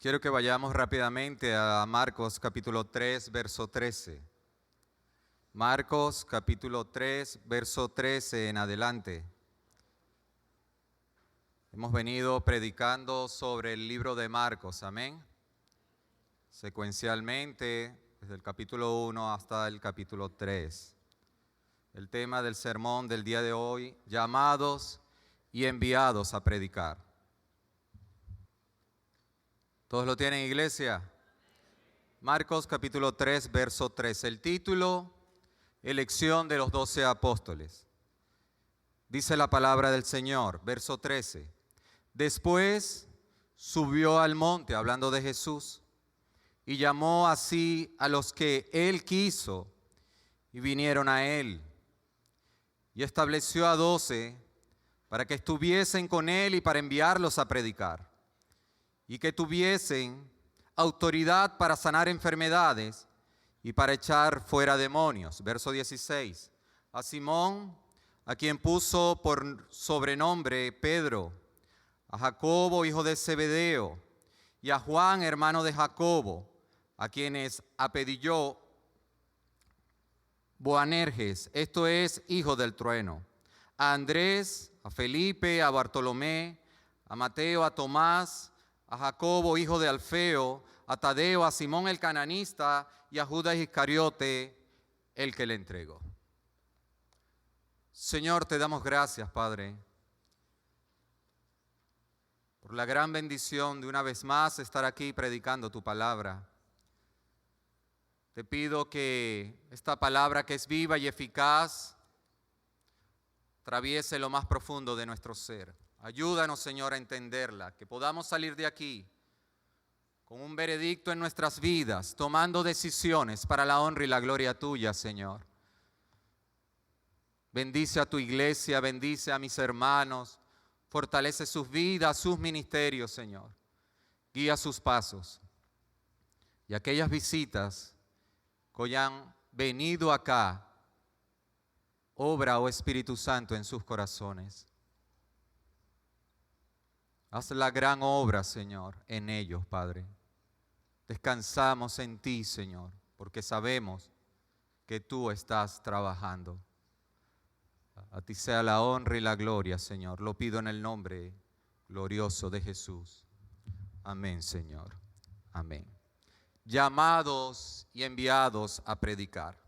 Quiero que vayamos rápidamente a Marcos capítulo 3, verso 13. Marcos capítulo 3, verso 13 en adelante. Hemos venido predicando sobre el libro de Marcos, amén. Secuencialmente, desde el capítulo 1 hasta el capítulo 3. El tema del sermón del día de hoy, llamados y enviados a predicar. ¿Todos lo tienen, iglesia? Marcos capítulo 3, verso 13. El título, elección de los 12 apóstoles. Dice la palabra del Señor, verso 13. Después subió al monte, hablando de Jesús, y llamó así a los que él quiso, y vinieron a él. Y estableció a 12 para que estuviesen con él y para enviarlos a predicar. Y que tuviesen autoridad para sanar enfermedades y para echar fuera demonios. Verso 16. A Simón, a quien puso por sobrenombre Pedro, a Jacobo, hijo de Zebedeo, y a Juan, hermano de Jacobo, a quienes apellidó Boanerges, esto es, hijo del trueno, a Andrés, a Felipe, a Bartolomé, a Mateo, a Tomás, a Jacobo, hijo de Alfeo, a Tadeo, a Simón el cananista y a Judas Iscariote, el que le entregó. Señor, te damos gracias, Padre, por la gran bendición de una vez más estar aquí predicando tu palabra. Te pido que esta palabra que es viva y eficaz atraviese lo más profundo de nuestro ser. Ayúdanos, Señor, a entenderla, que podamos salir de aquí con un veredicto en nuestras vidas, tomando decisiones para la honra y la gloria tuya, Señor. Bendice a tu iglesia, bendice a mis hermanos, fortalece sus vidas, sus ministerios, Señor. Guía sus pasos. Y aquellas visitas que hayan venido acá, obra, oh Espíritu Santo, en sus corazones. Haz la gran obra, Señor, en ellos, Padre. Descansamos en ti, Señor, porque sabemos que tú estás trabajando. A ti sea la honra y la gloria, Señor. Lo pido en el nombre glorioso de Jesús. Amén, Señor. Amén. Llamados y enviados a predicar.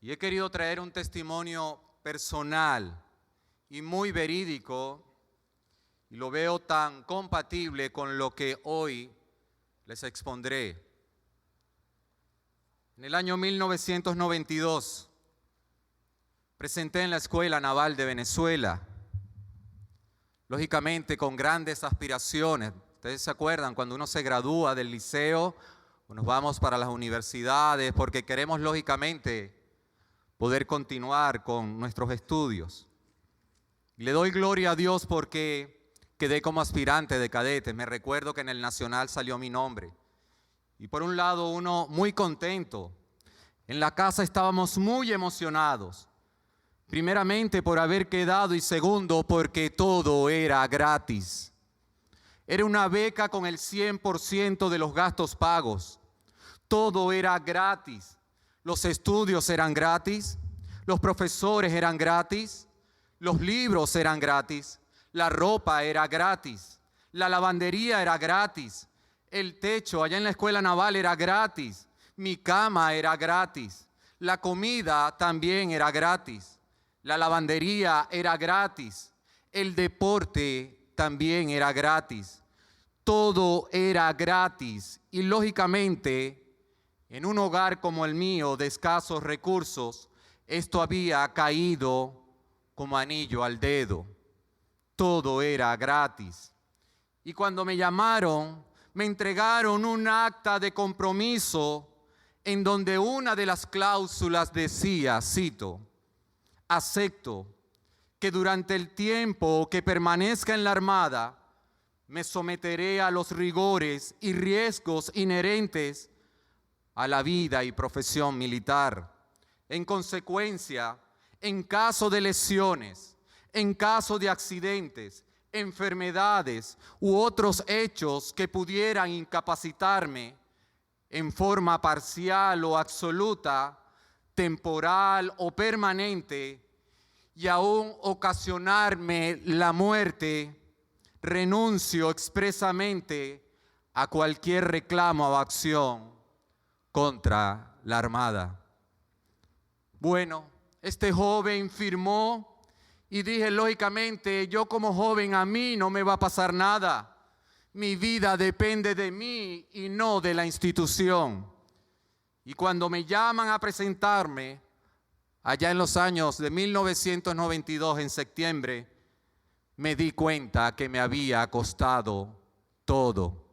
Y he querido traer un testimonio personal y muy verídico, y lo veo tan compatible con lo que hoy les expondré. En el año 1992, presenté en la Escuela Naval de Venezuela, lógicamente con grandes aspiraciones. Ustedes se acuerdan, cuando uno se gradúa del liceo, nos vamos para las universidades porque queremos lógicamente poder continuar con nuestros estudios. Le doy gloria a Dios porque quedé como aspirante de cadetes. Me recuerdo que en el Nacional salió mi nombre. Y por un lado uno muy contento. En la casa estábamos muy emocionados. Primeramente por haber quedado y segundo porque todo era gratis. Era una beca con el 100% de los gastos pagos. Todo era gratis. Los estudios eran gratis. Los profesores eran gratis. Los libros eran gratis. La ropa era gratis, la lavandería era gratis, el techo allá en la escuela naval era gratis, mi cama era gratis, la comida también era gratis, la lavandería era gratis, el deporte también era gratis, todo era gratis y lógicamente en un hogar como el mío de escasos recursos, esto había caído como anillo al dedo. Todo era gratis. Y cuando me llamaron, me entregaron un acta de compromiso en donde una de las cláusulas decía, cito, acepto que durante el tiempo que permanezca en la Armada, me someteré a los rigores y riesgos inherentes a la vida y profesión militar. En consecuencia, en caso de lesiones, en caso de accidentes, enfermedades u otros hechos que pudieran incapacitarme en forma parcial o absoluta, temporal o permanente, y aún ocasionarme la muerte, renuncio expresamente a cualquier reclamo o acción contra la Armada. Bueno, este joven firmó y dije, lógicamente, yo como joven a mí no me va a pasar nada. Mi vida depende de mí y no de la institución. Y cuando me llaman a presentarme, allá en los años de 1992, en septiembre, me di cuenta que me había costado todo.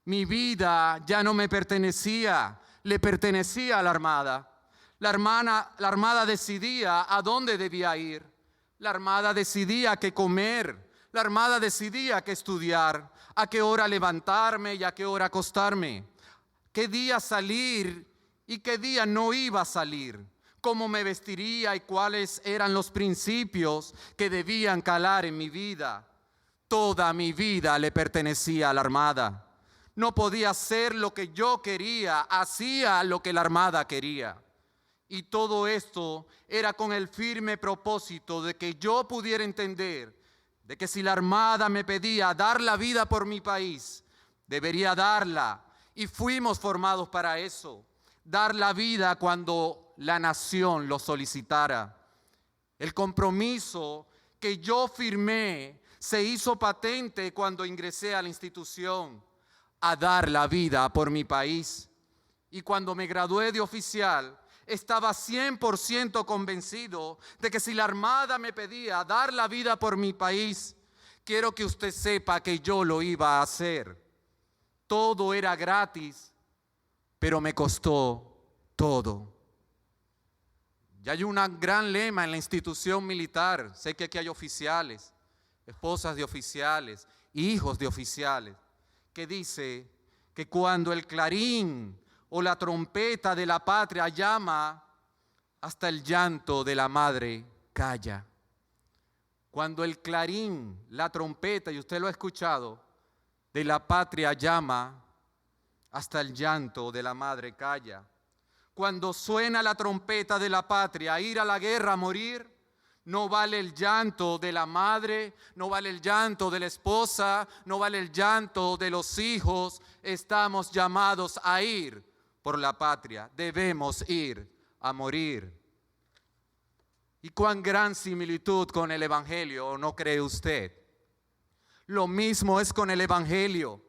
Mi vida ya no me pertenecía, le pertenecía a la Armada. La Armada decidía a dónde debía ir. La Armada decidía qué comer. La Armada decidía qué estudiar, a qué hora levantarme y a qué hora acostarme, qué día salir y qué día no iba a salir, cómo me vestiría y cuáles eran los principios que debían calar en mi vida. Toda mi vida le pertenecía a la Armada. No podía hacer lo que yo quería, hacía lo que la Armada quería. Y todo esto era con el firme propósito de que yo pudiera entender de que si la Armada me pedía dar la vida por mi país, debería darla. Y fuimos formados para eso, dar la vida cuando la nación lo solicitara. El compromiso que yo firmé se hizo patente cuando ingresé a la institución, a dar la vida por mi país. Y cuando me gradué de oficial, estaba 100% convencido de que si la Armada me pedía dar la vida por mi país, quiero que usted sepa que yo lo iba a hacer. Todo era gratis, pero me costó todo. Y hay un gran lema en la institución militar. Sé que aquí hay oficiales, esposas de oficiales, hijos de oficiales, que dice que cuando el clarín o la trompeta de la patria llama, hasta el llanto de la madre calla. Cuando el clarín, la trompeta, y usted lo ha escuchado, de la patria llama, hasta el llanto de la madre calla. Cuando suena la trompeta de la patria, ir a la guerra, a morir, no vale el llanto de la madre, no vale el llanto de la esposa, no vale el llanto de los hijos. Estamos llamados a ir por la patria, debemos ir a morir. ¿Y cuán gran similitud con el Evangelio, no cree usted? Lo mismo es con el Evangelio.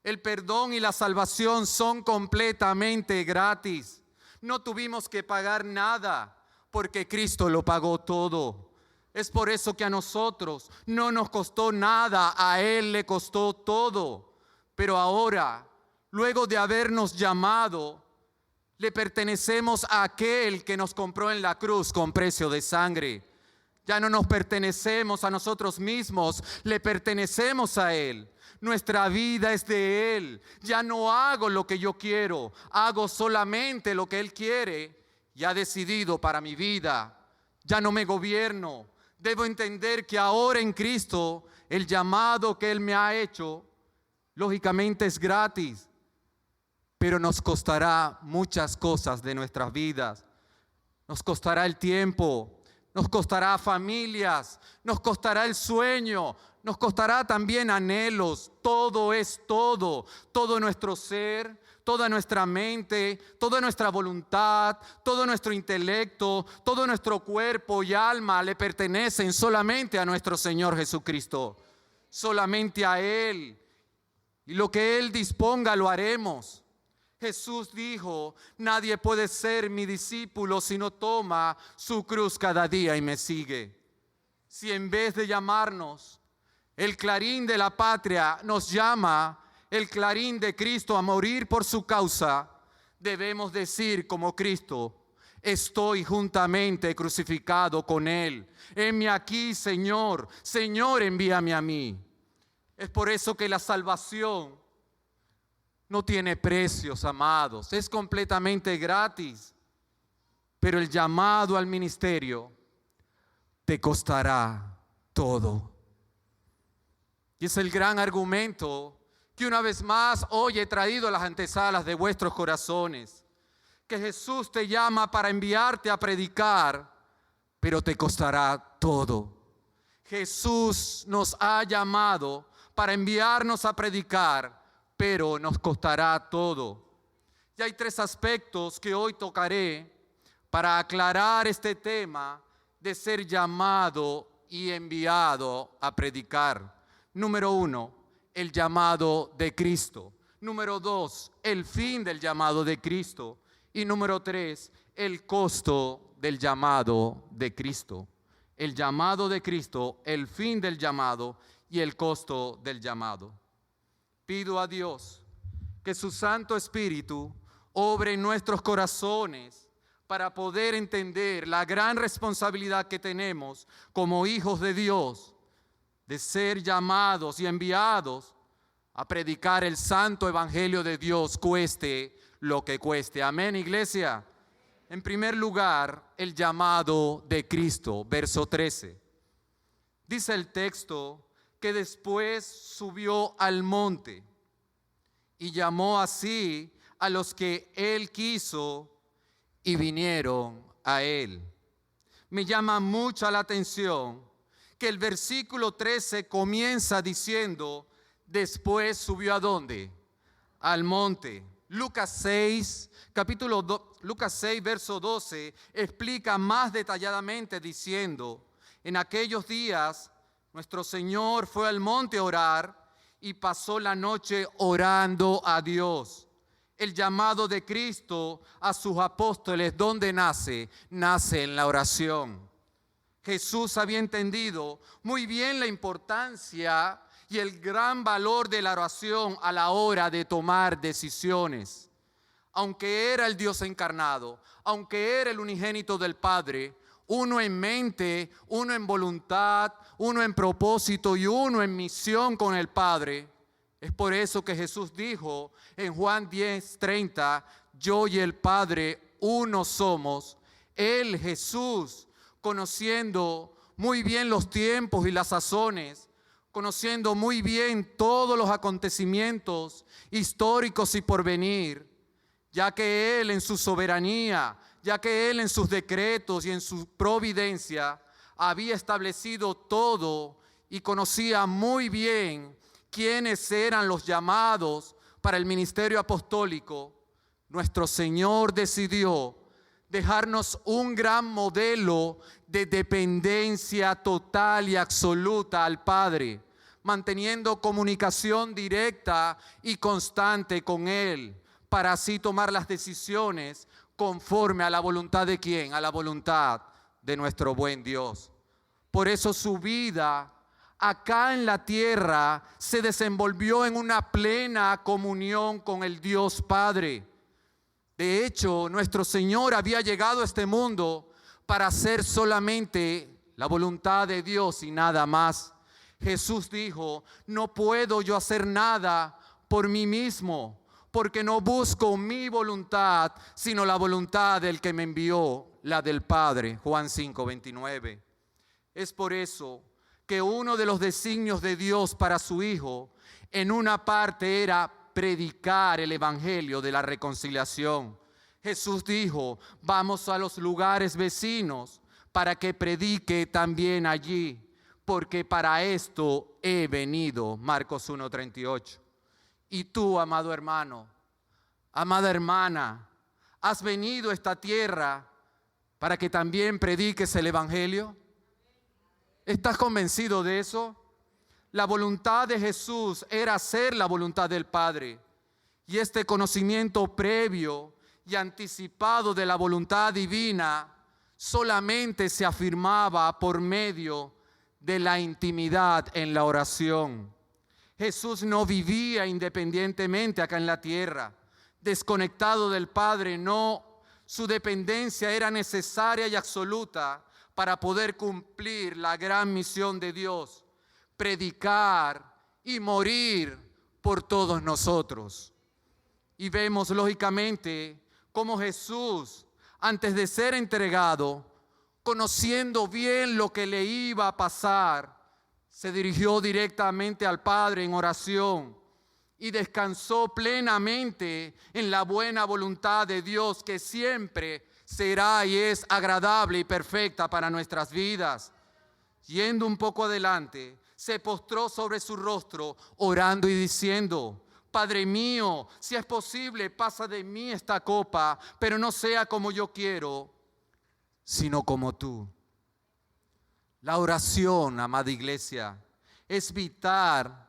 El perdón y la salvación son completamente gratis. No tuvimos que pagar nada porque Cristo lo pagó todo. Es por eso que a nosotros no nos costó nada, a Él le costó todo. Pero ahora, luego de habernos llamado, le pertenecemos a aquel que nos compró en la cruz con precio de sangre. Ya no nos pertenecemos a nosotros mismos, le pertenecemos a Él. Nuestra vida es de Él. Ya no hago lo que yo quiero, hago solamente lo que Él quiere y ha decidido para mi vida. Ya no me gobierno. Debo entender que ahora en Cristo el llamado que Él me ha hecho, lógicamente es gratis, pero nos costará muchas cosas de nuestras vidas. Nos costará el tiempo, nos costará familias, nos costará el sueño, nos costará también anhelos. Todo es todo nuestro ser, toda nuestra mente, toda nuestra voluntad, todo nuestro intelecto, todo nuestro cuerpo y alma le pertenecen solamente a nuestro Señor Jesucristo, solamente a Él. Y lo que Él disponga lo haremos. Jesús dijo, nadie puede ser mi discípulo si no toma su cruz cada día y me sigue. Si en vez de llamarnos el clarín de la patria nos llama el clarín de Cristo a morir por su causa, debemos decir como Cristo, estoy juntamente crucificado con Él. Heme aquí, Señor, Señor, envíame a mí. Es por eso que la salvación no tiene precios, amados, es completamente gratis. Pero el llamado al ministerio te costará todo. Y es el gran argumento que una vez más hoy he traído a las antesalas de vuestros corazones. Que Jesús te llama para enviarte a predicar, pero te costará todo. Jesús nos ha llamado para enviarnos a predicar, pero nos costará todo. Y hay 3 aspectos que hoy tocaré para aclarar este tema de ser llamado y enviado a predicar. Número 1, el llamado de Cristo. Número 2, el fin del llamado de Cristo. Y número 3, el costo del llamado de Cristo. El llamado de Cristo, el fin del llamado y el costo del llamado. Pido a Dios que su Santo Espíritu obre en nuestros corazones para poder entender la gran responsabilidad que tenemos como hijos de Dios de ser llamados y enviados a predicar el santo evangelio de Dios, cueste lo que cueste. Amén, iglesia. En primer lugar, el llamado de Cristo, verso 13. Dice el texto que después subió al monte y llamó así a los que él quiso y vinieron a él. Me llama mucho la atención que el versículo 13 comienza diciendo, después subió ¿a dónde? Al monte. Lucas 6, verso 12, explica más detalladamente diciendo, en aquellos días nuestro Señor fue al monte a orar y pasó la noche orando a Dios. El llamado de Cristo a sus apóstoles, ¿dónde nace? Nace en la oración. Jesús había entendido muy bien la importancia y el gran valor de la oración a la hora de tomar decisiones. Aunque era el Dios encarnado, aunque era el unigénito del Padre, uno en mente, uno en voluntad, uno en propósito y uno en misión con el Padre. Es por eso que Jesús dijo en Juan 10:30, yo y el Padre uno somos. Él, Jesús, conociendo muy bien los tiempos y las sazones, conociendo muy bien todos los acontecimientos históricos y por venir, ya que Él en su soberanía, ya que Él en sus decretos y en su providencia había establecido todo y conocía muy bien quiénes eran los llamados para el ministerio apostólico, nuestro Señor decidió dejarnos un gran modelo de dependencia total y absoluta al Padre, manteniendo comunicación directa y constante con Él, para así tomar las decisiones conforme a la voluntad de ¿quién? A la voluntad de nuestro buen Dios. Por eso su vida acá en la tierra se desenvolvió en una plena comunión con el Dios Padre. De hecho, nuestro Señor había llegado a este mundo para hacer solamente la voluntad de Dios y nada más. Jesús dijo, no puedo yo hacer nada por mí mismo, porque no busco mi voluntad, sino la voluntad del que me envió, la del Padre. Juan 5:29. Es por eso que uno de los designios de Dios para su Hijo, en una parte era predicar el evangelio de la reconciliación. Jesús dijo, vamos a los lugares vecinos para que predique también allí, porque para esto he venido. Marcos 1:38. Y tú, amado hermano, amada hermana, ¿has venido a esta tierra para que también prediques el evangelio? ¿Estás convencido de eso? La voluntad de Jesús era hacer la voluntad del Padre. Y este conocimiento previo y anticipado de la voluntad divina solamente se afirmaba por medio de la intimidad en la oración. Jesús no vivía independientemente acá en la tierra, desconectado del Padre, no. Su dependencia era necesaria y absoluta para poder cumplir la gran misión de Dios, predicar y morir por todos nosotros. Y vemos lógicamente cómo Jesús, antes de ser entregado, conociendo bien lo que le iba a pasar, se dirigió directamente al Padre en oración y descansó plenamente en la buena voluntad de Dios, que siempre será y es agradable y perfecta para nuestras vidas. Yendo un poco adelante, se postró sobre su rostro, orando y diciendo: Padre mío, si es posible, pasa de mí esta copa, pero no sea como yo quiero, sino como tú. La oración, amada iglesia, es vital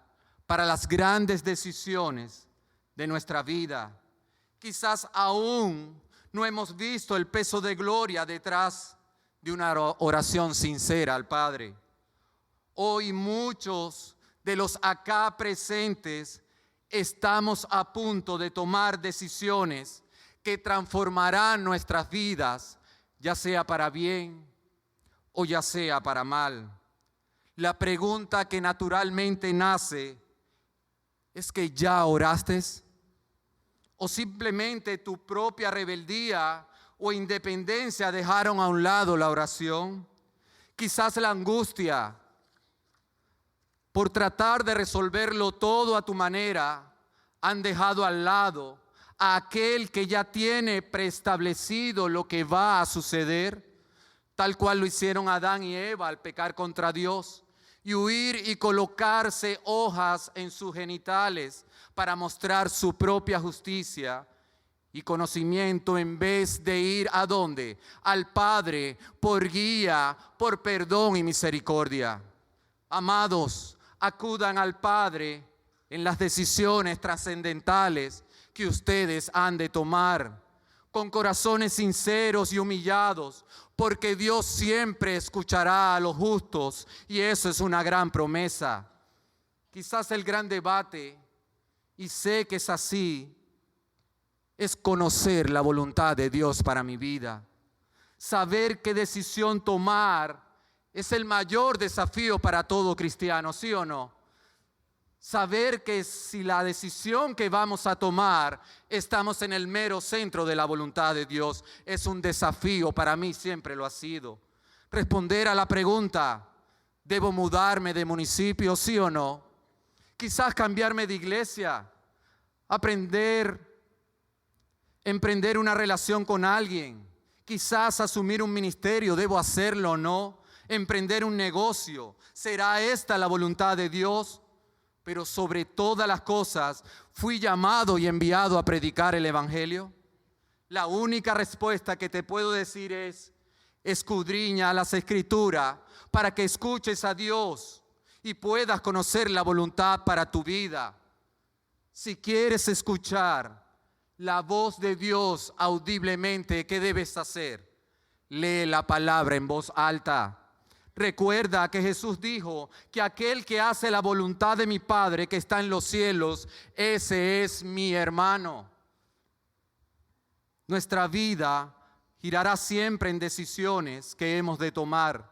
para las grandes decisiones de nuestra vida. Quizás aún no hemos visto el peso de gloria detrás de una oración sincera al Padre. Hoy muchos de los acá presentes estamos a punto de tomar decisiones que transformarán nuestras vidas, ya sea para bien o ya sea para mal. La pregunta que naturalmente nace es que ¿ya oraste? ¿O simplemente tu propia rebeldía o independencia dejaron a un lado la oración? Quizás la angustia por tratar de resolverlo todo a tu manera han dejado al lado a aquel que ya tiene preestablecido lo que va a suceder, tal cual lo hicieron Adán y Eva al pecar contra Dios y huir y colocarse hojas en sus genitales para mostrar su propia justicia y conocimiento, en vez de ir ¿a dónde? Al Padre por guía, por perdón y misericordia. Amados, acudan al Padre en las decisiones trascendentales que ustedes han de tomar, con corazones sinceros y humillados, porque Dios siempre escuchará a los justos y eso es una gran promesa. Quizás el gran debate, y sé que es así, es conocer la voluntad de Dios para mi vida. Saber qué decisión tomar es el mayor desafío para todo cristiano, ¿sí o no? Saber que si la decisión que vamos a tomar estamos en el mero centro de la voluntad de Dios es un desafío, para mí siempre lo ha sido. Responder a la pregunta: ¿debo mudarme de municipio, sí o no? Quizás cambiarme de iglesia, emprender una relación con alguien, quizás asumir un ministerio, ¿debo hacerlo o no? Emprender un negocio, ¿será esta la voluntad de Dios? Pero sobre todas las cosas, ¿fui llamado y enviado a predicar el evangelio? La única respuesta que te puedo decir es: escudriña las escrituras para que escuches a Dios y puedas conocer la voluntad para tu vida. Si quieres escuchar la voz de Dios audiblemente, ¿qué debes hacer? Lee la palabra en voz alta. Recuerda que Jesús dijo que aquel que hace la voluntad de mi Padre que está en los cielos, ese es mi hermano. Nuestra vida girará siempre en decisiones que hemos de tomar,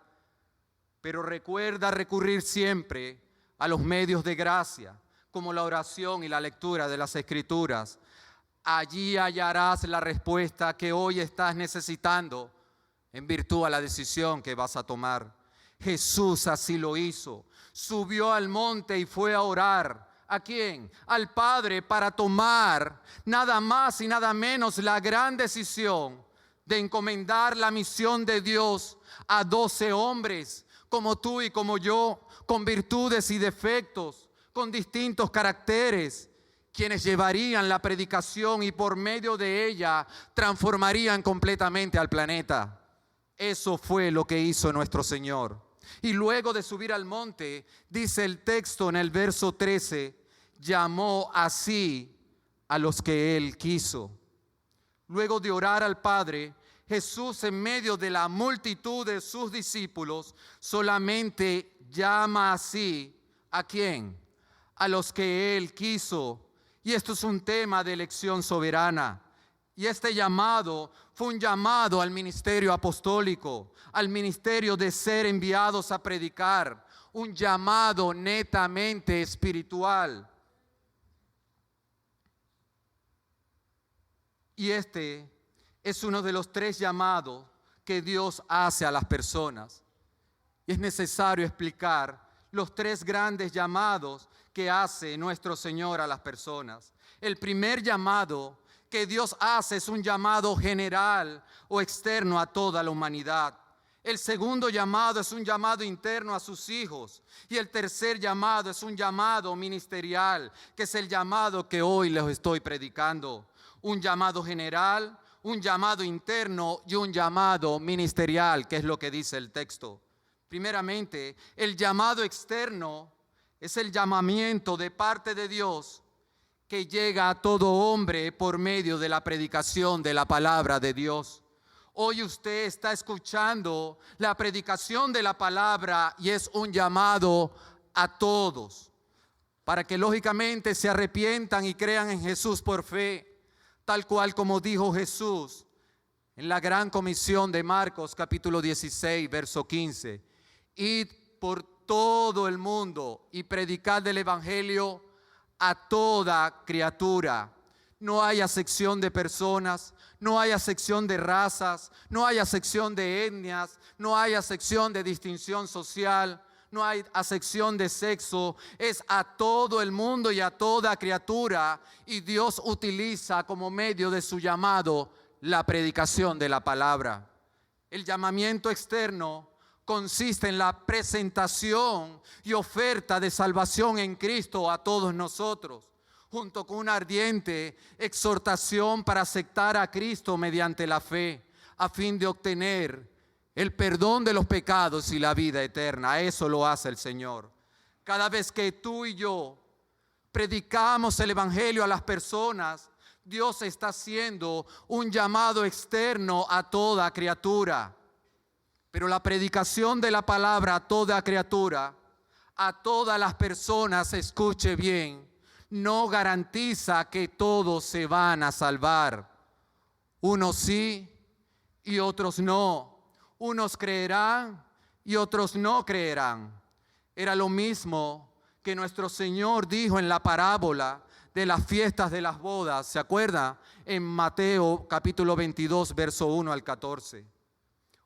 pero recuerda recurrir siempre a los medios de gracia, como la oración y la lectura de las Escrituras. Allí hallarás la respuesta que hoy estás necesitando en virtud a la decisión que vas a tomar. Jesús así lo hizo. Subió al monte y fue a orar. ¿A quién? Al Padre, para tomar nada más y nada menos la gran decisión de encomendar la misión de Dios a 12 hombres como tú y como yo, con virtudes y defectos, con distintos caracteres, quienes llevarían la predicación y por medio de ella transformarían completamente al planeta. Eso fue lo que hizo nuestro Señor. Y luego de subir al monte, dice el texto en el verso 13, llamó así a los que Él quiso. Luego de orar al Padre, Jesús, en medio de la multitud de sus discípulos, solamente llama así ¿a quién? A los que Él quiso. Y esto es un tema de elección soberana. Y este llamado fue un llamado al ministerio apostólico, al ministerio de ser enviados a predicar, un llamado netamente espiritual. Y este es uno de los 3 llamados que Dios hace a las personas. Y es necesario explicar los tres grandes llamados que hace nuestro Señor a las personas. El primer llamado que Dios hace es un llamado general o externo a toda la humanidad. El segundo llamado es un llamado interno a sus hijos. Y el tercer llamado es un llamado ministerial, que es el llamado que hoy les estoy predicando. Un llamado general, un llamado interno y un llamado ministerial, que es lo que dice el texto. Primeramente, el llamado externo es el llamamiento de parte de Dios que llega a todo hombre por medio de la predicación de la palabra de Dios. Hoy usted está escuchando la predicación de la palabra y es un llamado a todos para que lógicamente se arrepientan y crean en Jesús por fe, tal cual como dijo Jesús en la gran comisión de Marcos capítulo 16, verso 15. Id por todo el mundo y predicad el evangelio a toda criatura. No hay acepción de personas, no hay acepción de razas, no hay acepción de etnias, no hay acepción de distinción social, no hay acepción de sexo. Es a todo el mundo y a toda criatura, y Dios utiliza como medio de su llamado la predicación de la palabra. El llamamiento externo consiste en la presentación y oferta de salvación en Cristo a todos nosotros, junto con una ardiente exhortación para aceptar a Cristo mediante la fe, a fin de obtener el perdón de los pecados y la vida eterna. Eso lo hace el Señor. Cada vez que tú y yo predicamos el evangelio a las personas, Dios está haciendo un llamado externo a toda criatura. Pero la predicación de la palabra a toda criatura, a todas las personas, escuche bien, no garantiza que todos se van a salvar. Unos sí y otros no. Unos creerán y otros no creerán. Era lo mismo que nuestro Señor dijo en la parábola de las fiestas de las bodas. ¿Se acuerda? En Mateo capítulo 22, verso 1 al 14.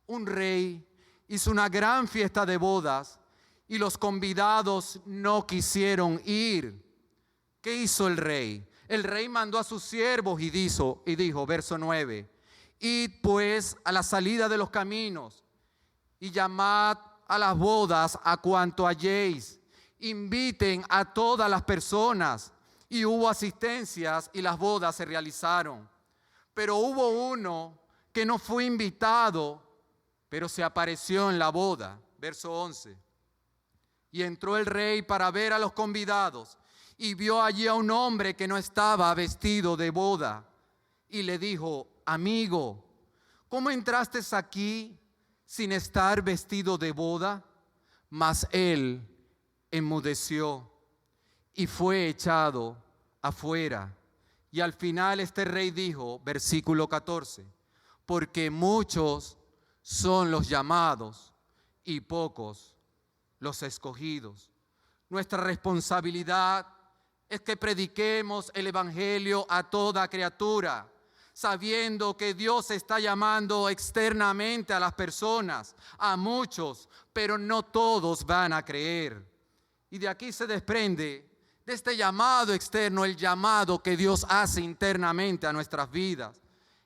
Un rey hizo una gran fiesta de bodas y los convidados no quisieron ir. ¿Qué hizo el rey? El rey mandó a sus siervos y dijo, verso 9, id pues a la salida de los caminos y llamad a las bodas a cuanto halléis. Inviten a todas las personas. Y hubo asistencias y las bodas se realizaron. Pero hubo uno que no fue invitado, pero se apareció en la boda. Verso 11. Y entró el rey para ver a los convidados y vio allí a un hombre que no estaba vestido de boda. Y le dijo, amigo, ¿cómo entraste aquí sin estar vestido de boda? Mas él enmudeció y fue echado afuera. Y al final este rey dijo, versículo 14, porque muchos son los llamados y pocos los escogidos. Nuestra responsabilidad es que prediquemos el evangelio a toda criatura, sabiendo que Dios está llamando externamente a las personas, a muchos, pero no todos van a creer. Y de aquí se desprende, de este llamado externo, el llamado que Dios hace internamente a nuestras vidas,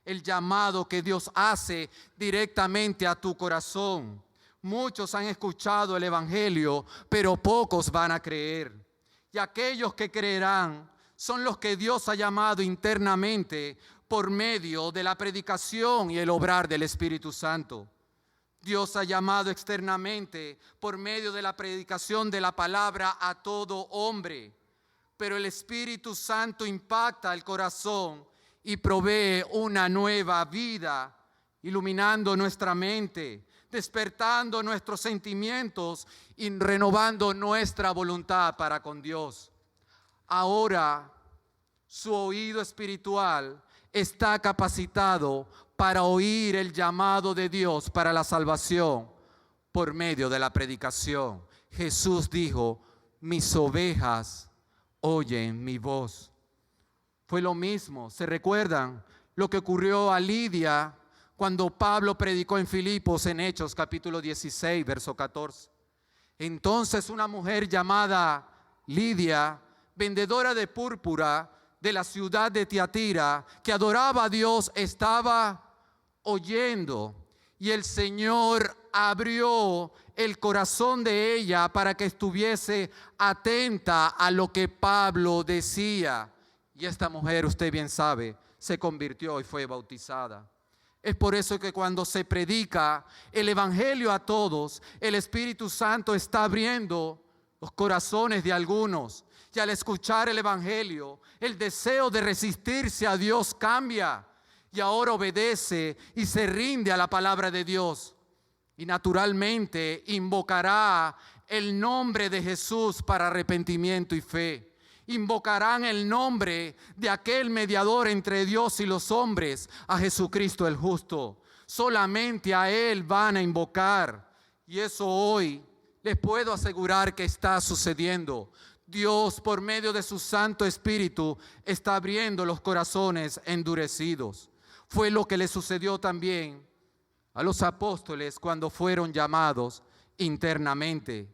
el llamado que Dios hace directamente a tu corazón. Muchos han escuchado el evangelio, pero pocos van a creer. Y aquellos que creerán son los que Dios ha llamado internamente por medio de la predicación y el obrar del Espíritu Santo. Dios ha llamado externamente por medio de la predicación de la palabra a todo hombre, pero el Espíritu Santo impacta el corazón y provee una nueva vida, iluminando nuestra mente, despertando nuestros sentimientos y renovando nuestra voluntad para con Dios. Ahora su oído espiritual está capacitado para oír el llamado de Dios para la salvación por medio de la predicación. Jesús dijo, mis ovejas oyen mi voz. Fue lo mismo, ¿se recuerdan lo que ocurrió a Lidia cuando Pablo predicó en Filipos en Hechos capítulo 16, verso 14? Entonces una mujer llamada Lidia, vendedora de púrpura de la ciudad de Tiatira, que adoraba a Dios, estaba oyendo, y el Señor abrió el corazón de ella para que estuviese atenta a lo que Pablo decía. Y esta mujer, usted bien sabe, se convirtió y fue bautizada. Es por eso que cuando se predica el evangelio a todos, el Espíritu Santo está abriendo los corazones de algunos. Y al escuchar el evangelio, el deseo de resistirse a Dios cambia. Y ahora obedece y se rinde a la palabra de Dios. Y naturalmente invocará el nombre de Jesús para arrepentimiento y fe. Invocarán el nombre de aquel mediador entre Dios y los hombres, a Jesucristo el justo. Solamente a Él van a invocar. Y eso hoy les puedo asegurar que está sucediendo. Dios, por medio de su Santo Espíritu, está abriendo los corazones endurecidos. Fue lo que le sucedió también a los apóstoles cuando fueron llamados internamente.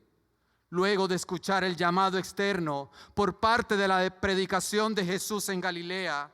Luego de escuchar el llamado externo por parte de la predicación de Jesús en Galilea,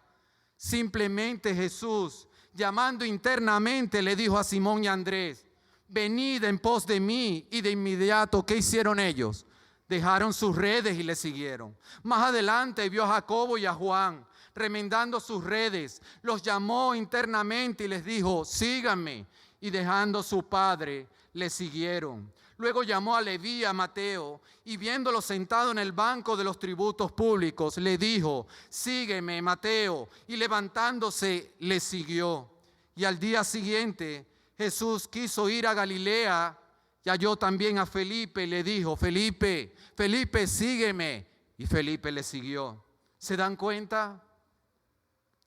simplemente Jesús, llamando internamente, le dijo a Simón y a Andrés: venid en pos de mí. Y de inmediato, ¿qué hicieron ellos? Dejaron sus redes y le siguieron. Más adelante vio a Jacobo y a Juan remendando sus redes. Los llamó internamente y les dijo: síganme. Y dejando a su padre, le siguieron. Luego llamó a Leví y a Mateo, y viéndolo sentado en el banco de los tributos públicos, le dijo: sígueme, Mateo. Y levantándose, le siguió. Y al día siguiente, Jesús quiso ir a Galilea, y halló también a Felipe, y le dijo: Felipe, sígueme. Y Felipe le siguió. ¿Se dan cuenta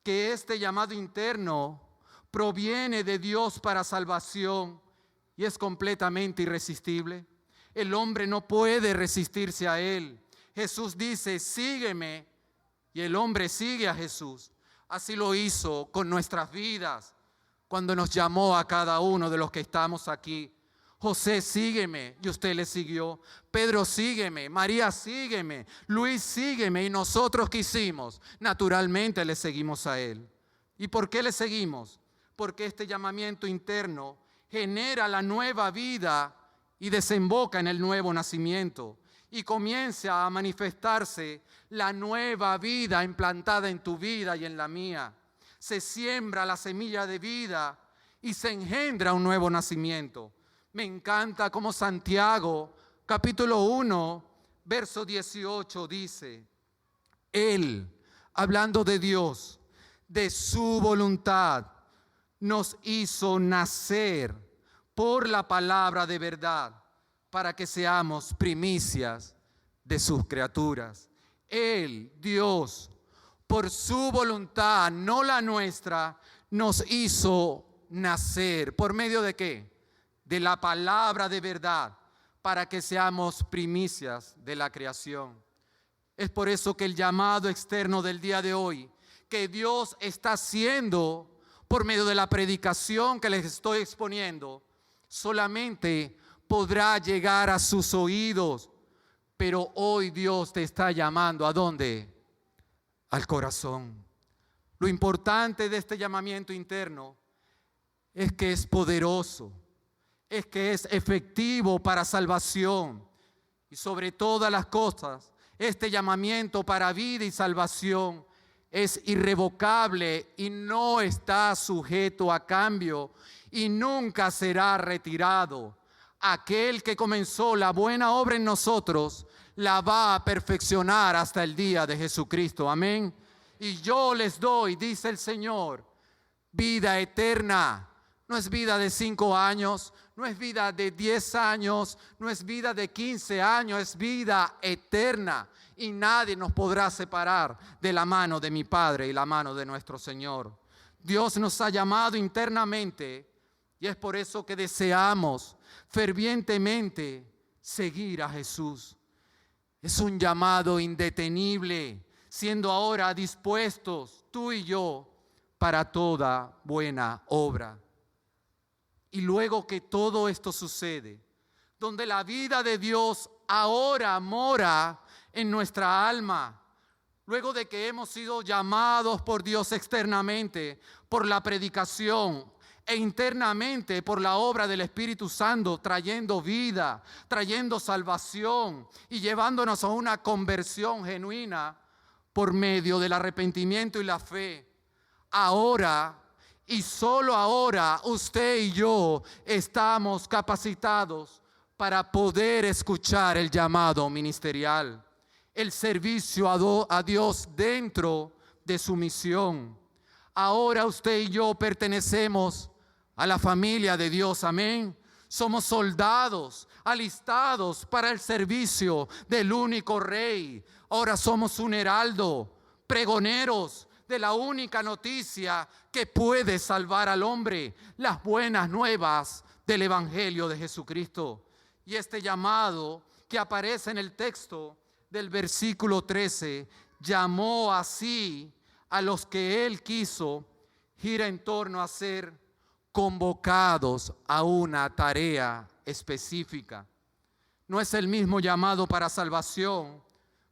que este llamado interno proviene de Dios para salvación y es completamente irresistible? El hombre no puede resistirse a él. Jesús dice: sígueme, y el hombre sigue a Jesús. Así lo hizo con nuestras vidas cuando nos llamó a cada uno de los que estamos aquí. José, sígueme, y usted le siguió. Pedro, sígueme. María, sígueme. Luis, sígueme. Y nosotros, ¿qué hicimos? Naturalmente le seguimos a él. ¿Y por qué le seguimos? Porque este llamamiento interno genera la nueva vida y desemboca en el nuevo nacimiento. Y comienza a manifestarse la nueva vida implantada en tu vida y en la mía. Se siembra la semilla de vida y se engendra un nuevo nacimiento. Me encanta cómo Santiago, capítulo 1, verso 18 dice: Él, hablando de Dios, de su voluntad, nos hizo nacer por la palabra de verdad, para que seamos primicias de sus criaturas. Él, Dios, por su voluntad, no la nuestra, nos hizo nacer. ¿Por medio de qué? De la palabra de verdad, para que seamos primicias de la creación. Es por eso que el llamado externo del día de hoy, que Dios está haciendo por medio de la predicación que les estoy exponiendo, solamente podrá llegar a sus oídos. Pero hoy Dios te está llamando, ¿a dónde? Al corazón. Lo importante de este llamamiento interno es que es poderoso, es que es efectivo para salvación. Y sobre todas las cosas, este llamamiento para vida y salvación es irrevocable y no está sujeto a cambio y nunca será retirado. Aquel que comenzó la buena obra en nosotros la va a perfeccionar hasta el día de Jesucristo. Amén. Y yo les doy, dice el Señor, vida eterna. No es vida de 5 años, no es vida de 10 años, no es vida de 15 años, es vida eterna. Y nadie nos podrá separar de la mano de mi Padre y la mano de nuestro Señor. Dios nos ha llamado internamente y es por eso que deseamos fervientemente seguir a Jesús. Es un llamado indetenible, siendo ahora dispuestos tú y yo para toda buena obra. Y luego que todo esto sucede, donde la vida de Dios ahora mora en nuestra alma. Luego de que hemos sido llamados por Dios externamente, por la predicación, e internamente por la obra del Espíritu Santo, trayendo vida, trayendo salvación y llevándonos a una conversión genuina por medio del arrepentimiento y la fe. Ahora y solo ahora usted y yo estamos capacitados para poder escuchar el llamado ministerial, el servicio a Dios dentro de su misión. Ahora usted y yo pertenecemos a la familia de Dios, amén. Somos soldados alistados para el servicio del único Rey. Ahora somos un heraldo, pregoneros de la única noticia que puede salvar al hombre, las buenas nuevas del Evangelio de Jesucristo. Y este llamado que aparece en el texto del versículo 13, llamó así a los que Él quiso, gira en torno a ser convocados a una tarea específica. No es el mismo llamado para salvación,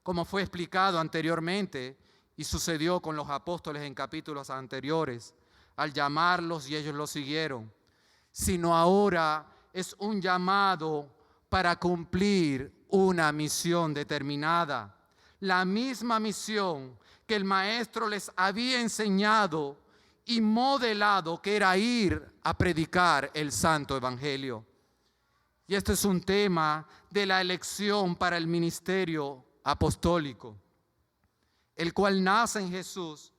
como fue explicado anteriormente y sucedió con los apóstoles en capítulos anteriores, al llamarlos y ellos los siguieron, sino ahora es un llamado para cumplir una misión determinada, la misma misión que el maestro les había enseñado y modelado, que era ir a predicar el santo evangelio. Y este es un tema de la elección para el ministerio apostólico, el cual nace en Jesús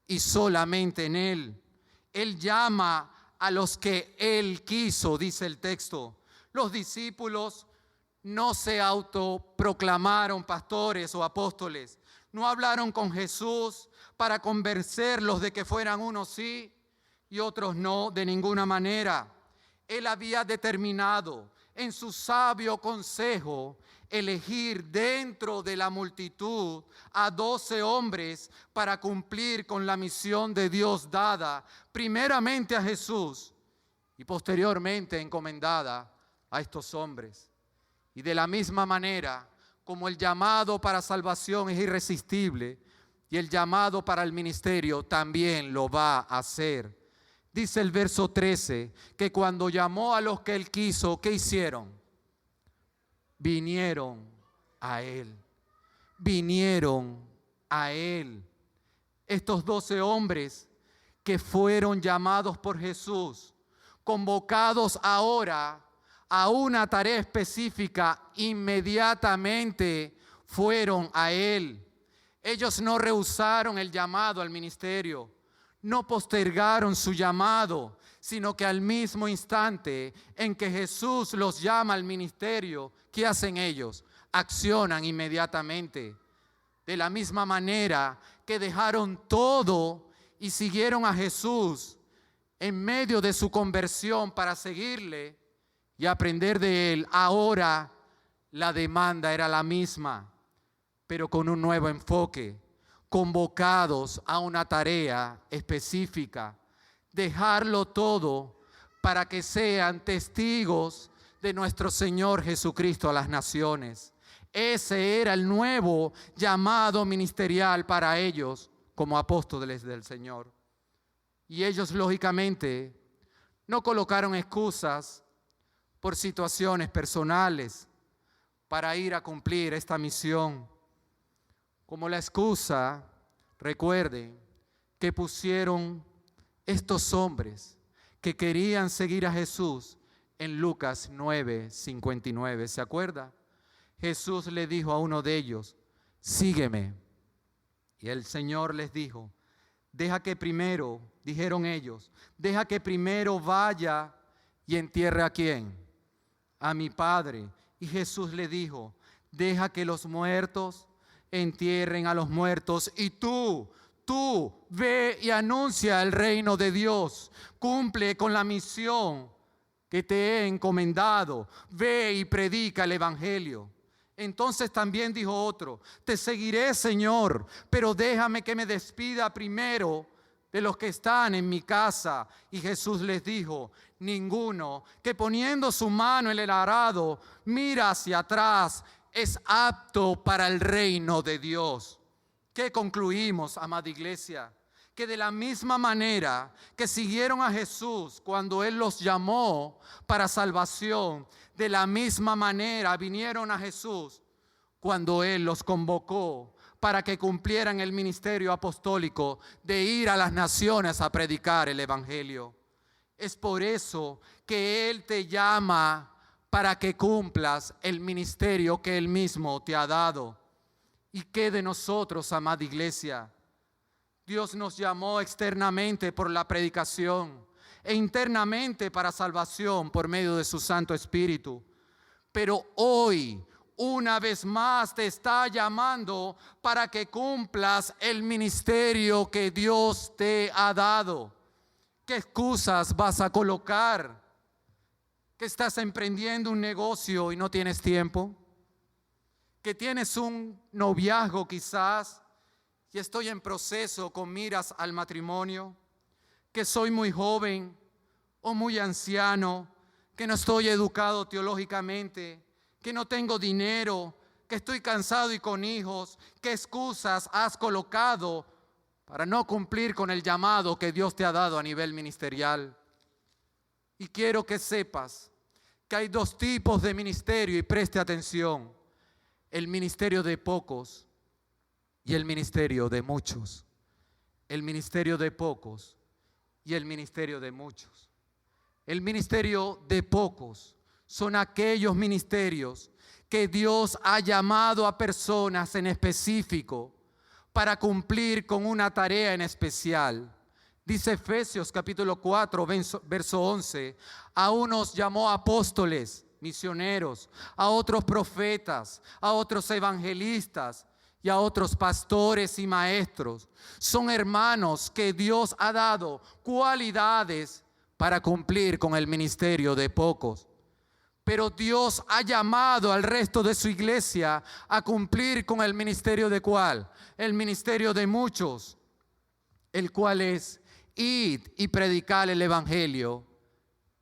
y solamente en Él. Él llama a los que Él quiso, dice el texto. Los discípulos no se autoproclamaron pastores o apóstoles, no hablaron con Jesús para convencerlos de que fueran unos sí y otros no, de ninguna manera. Él había determinado en su sabio consejo elegir dentro de la multitud a 12 hombres para cumplir con la misión de Dios dada primeramente a Jesús y posteriormente encomendada a estos hombres. Y de la misma manera como el llamado para salvación es irresistible, y el llamado para el ministerio también lo va a hacer. Dice el verso 13 que cuando llamó a los que Él quiso, ¿qué hicieron? Vinieron a Él. Vinieron a Él. Estos 12 hombres que fueron llamados por Jesús, convocados ahora a una tarea específica, inmediatamente fueron a Él. Ellos no rehusaron el llamado al ministerio, no postergaron su llamado, sino que al mismo instante en que Jesús los llama al ministerio, ¿qué hacen ellos? Accionan inmediatamente. De la misma manera que dejaron todo y siguieron a Jesús en medio de su conversión para seguirle y aprender de Él, ahora la demanda era la misma, pero con un nuevo enfoque, convocados a una tarea específica, dejarlo todo para que sean testigos de nuestro Señor Jesucristo a las naciones. Ese era el nuevo llamado ministerial para ellos como apóstoles del Señor. Y ellos lógicamente no colocaron excusas por situaciones personales para ir a cumplir esta misión. Como la excusa, recuerden que pusieron estos hombres que querían seguir a Jesús en Lucas 9:59. ¿Se acuerda? Jesús le dijo a uno de ellos, sígueme. Y el Señor les dijo, deja que primero, dijeron ellos, deja que primero vaya y entierre ¿a quién? A mi Padre. Y Jesús le dijo, deja que los muertos entierren a los muertos y tú ve y anuncia el reino de Dios, cumple con la misión que te he encomendado, ve y predica el evangelio. Entonces también dijo otro, te seguiré, Señor, pero déjame que me despida primero de los que están en mi casa. Y Jesús les dijo: ninguno que poniendo su mano en el arado mira hacia atrás es apto para el reino de Dios. ¿Qué concluimos, amada iglesia? Que de la misma manera que siguieron a Jesús cuando Él los llamó para salvación, de la misma manera vinieron a Jesús cuando Él los convocó para que cumplieran el ministerio apostólico de ir a las naciones a predicar el evangelio. Es por eso que Él te llama para que cumplas el ministerio que Él mismo te ha dado. ¿Y qué de nosotros, amada iglesia? Dios nos llamó externamente por la predicación e internamente para salvación por medio de su Santo Espíritu. Pero hoy, una vez más, te está llamando para que cumplas el ministerio que Dios te ha dado. ¿Qué excusas vas a colocar? ¿Que estás emprendiendo un negocio y no tienes tiempo? ¿Que tienes un noviazgo quizás y estoy en proceso con miras al matrimonio? ¿Que soy muy joven o muy anciano? ¿Que no estoy educado teológicamente? ¿Que no tengo dinero? ¿Que estoy cansado y con hijos? ¿Qué excusas has colocado para no cumplir con el llamado que Dios te ha dado a nivel ministerial? Y quiero que sepas que hay dos tipos de ministerio, y preste atención: el ministerio de pocos y el ministerio de muchos. El ministerio de pocos y el ministerio de muchos. El ministerio de pocos son aquellos ministerios que Dios ha llamado a personas en específico para cumplir con una tarea en especial. Dice Efesios capítulo 4, verso 11, a unos llamó apóstoles, misioneros, a otros profetas, a otros evangelistas y a otros pastores y maestros. Son hermanos que Dios ha dado cualidades para cumplir con el ministerio de pocos. Pero Dios ha llamado al resto de su iglesia a cumplir con el ministerio de ¿cuál? El ministerio de muchos, el cual es: id y predicar el evangelio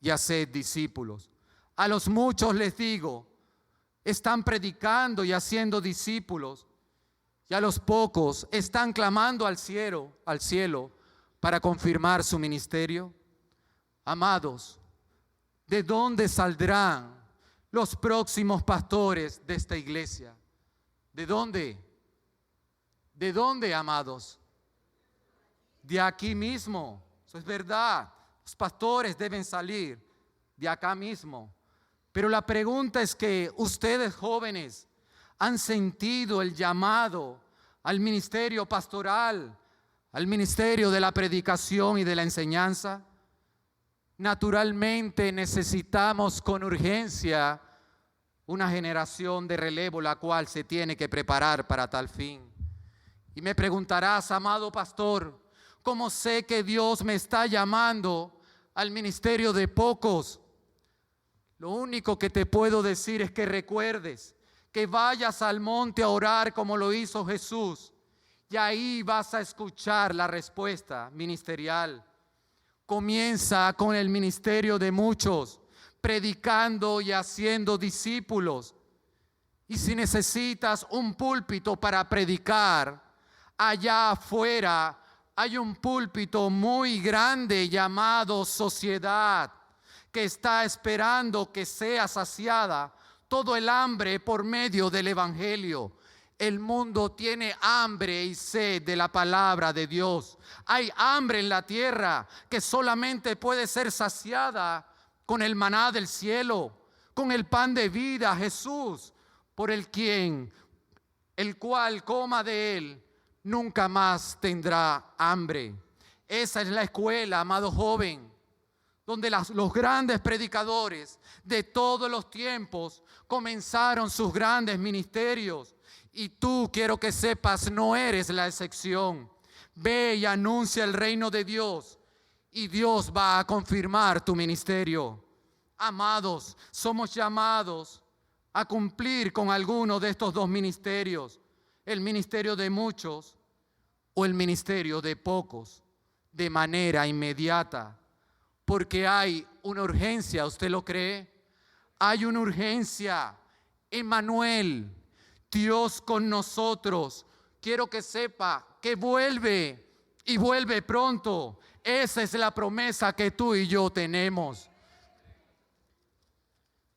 y haced discípulos. A los muchos les digo, están predicando y haciendo discípulos, y a los pocos están clamando al cielo para confirmar su ministerio. Amados, ¿de dónde saldrán los próximos pastores de esta iglesia? ¿De dónde? ¿De dónde, amados? De aquí mismo. Eso es verdad. Los pastores deben salir de acá mismo. Pero la pregunta es que ustedes jóvenes han sentido el llamado al ministerio pastoral, al ministerio de la predicación y de la enseñanza. Naturalmente necesitamos con urgencia una generación de relevo, la cual se tiene que preparar para tal fin. Y me preguntarás, amado pastor, ¿cómo sé que Dios me está llamando al ministerio de pocos? Lo único que te puedo decir es que recuerdes que vayas al monte a orar como lo hizo Jesús, y ahí vas a escuchar la respuesta ministerial. Comienza con el ministerio de muchos, predicando y haciendo discípulos. Y si necesitas un púlpito para predicar, allá afuera hay un púlpito muy grande llamado sociedad, que está esperando que sea saciada todo el hambre por medio del evangelio. El mundo tiene hambre y sed de la palabra de Dios. Hay hambre en la tierra que solamente puede ser saciada con el maná del cielo, con el pan de vida, Jesús, por el cual coma de él, nunca más tendrá hambre. Esa es la escuela, amado joven, donde los grandes predicadores de todos los tiempos comenzaron sus grandes ministerios. Y tú, quiero que sepas, no eres la excepción. Ve y anuncia el reino de Dios y Dios va a confirmar tu ministerio. Amados, somos llamados a cumplir con alguno de estos dos ministerios, el ministerio de muchos o el ministerio de pocos. de manera inmediata, porque hay una urgencia. ¿Usted lo cree? Hay una urgencia. Emmanuel, Dios con nosotros. Quiero que sepa que vuelve y vuelve pronto. Esa es la promesa que tú y yo tenemos.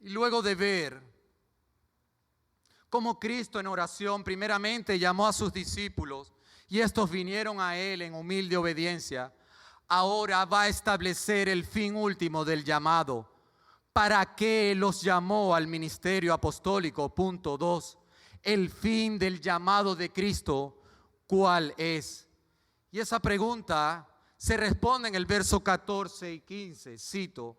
Y luego de ver cómo Cristo en oración primeramente llamó a sus discípulos y estos vinieron a Él en humilde obediencia, ahora va a establecer el fin último del llamado. ¿Para qué los llamó al ministerio apostólico? Punto 2. El fin del llamado de Cristo, ¿cuál es? Y esa pregunta se responde en el verso 14 y 15, cito: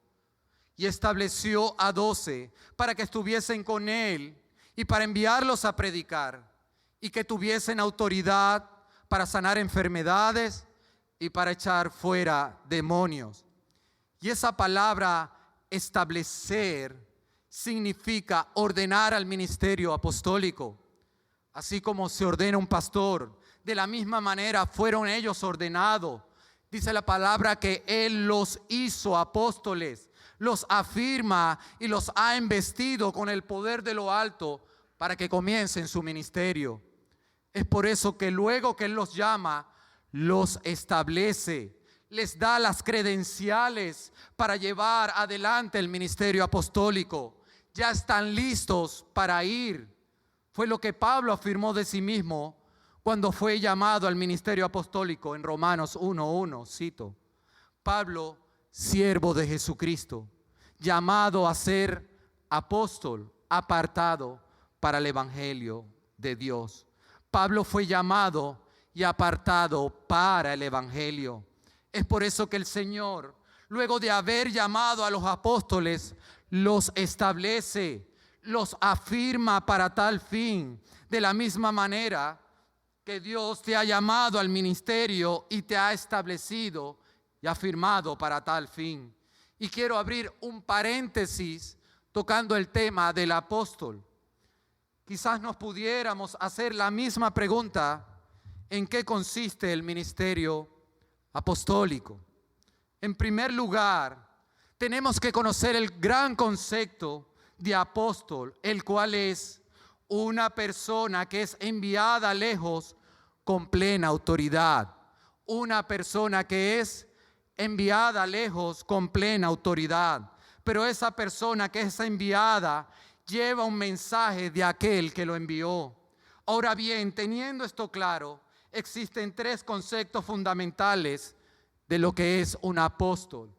y estableció a 12 para que estuviesen con Él y para enviarlos a predicar, y que tuviesen autoridad para sanar enfermedades y para echar fuera demonios. Y esa palabra establecer significa ordenar al ministerio apostólico. Así como se ordena un pastor, de la misma manera fueron ellos ordenados. Dice la palabra que Él los hizo apóstoles, los afirma y los ha investido con el poder de lo alto para que comiencen su ministerio. Es por eso que luego que Él los llama, los establece, les da las credenciales para llevar adelante el ministerio apostólico. Ya están listos para ir. Fue lo que Pablo afirmó de sí mismo cuando fue llamado al ministerio apostólico en Romanos 1:1, cito: Pablo, siervo de Jesucristo, llamado a ser apóstol, apartado para el evangelio de Dios. Pablo fue llamado y apartado para el evangelio. Es por eso que el Señor, luego de haber llamado a los apóstoles, los establece, los afirma para tal fin. De la misma manera que Dios te ha llamado al ministerio y te ha establecido y afirmado para tal fin. Y quiero abrir un paréntesis tocando el tema del apóstol. Quizás nos pudiéramos hacer la misma pregunta: ¿en qué consiste el ministerio apostólico? En primer lugar, tenemos que conocer el gran concepto de apóstol, el cual es una persona que es enviada lejos con plena autoridad. Una persona que es enviada lejos con plena autoridad. Pero esa persona que es enviada lleva un mensaje de aquel que lo envió. Ahora bien, teniendo esto claro, existen tres conceptos fundamentales de lo que es un apóstol.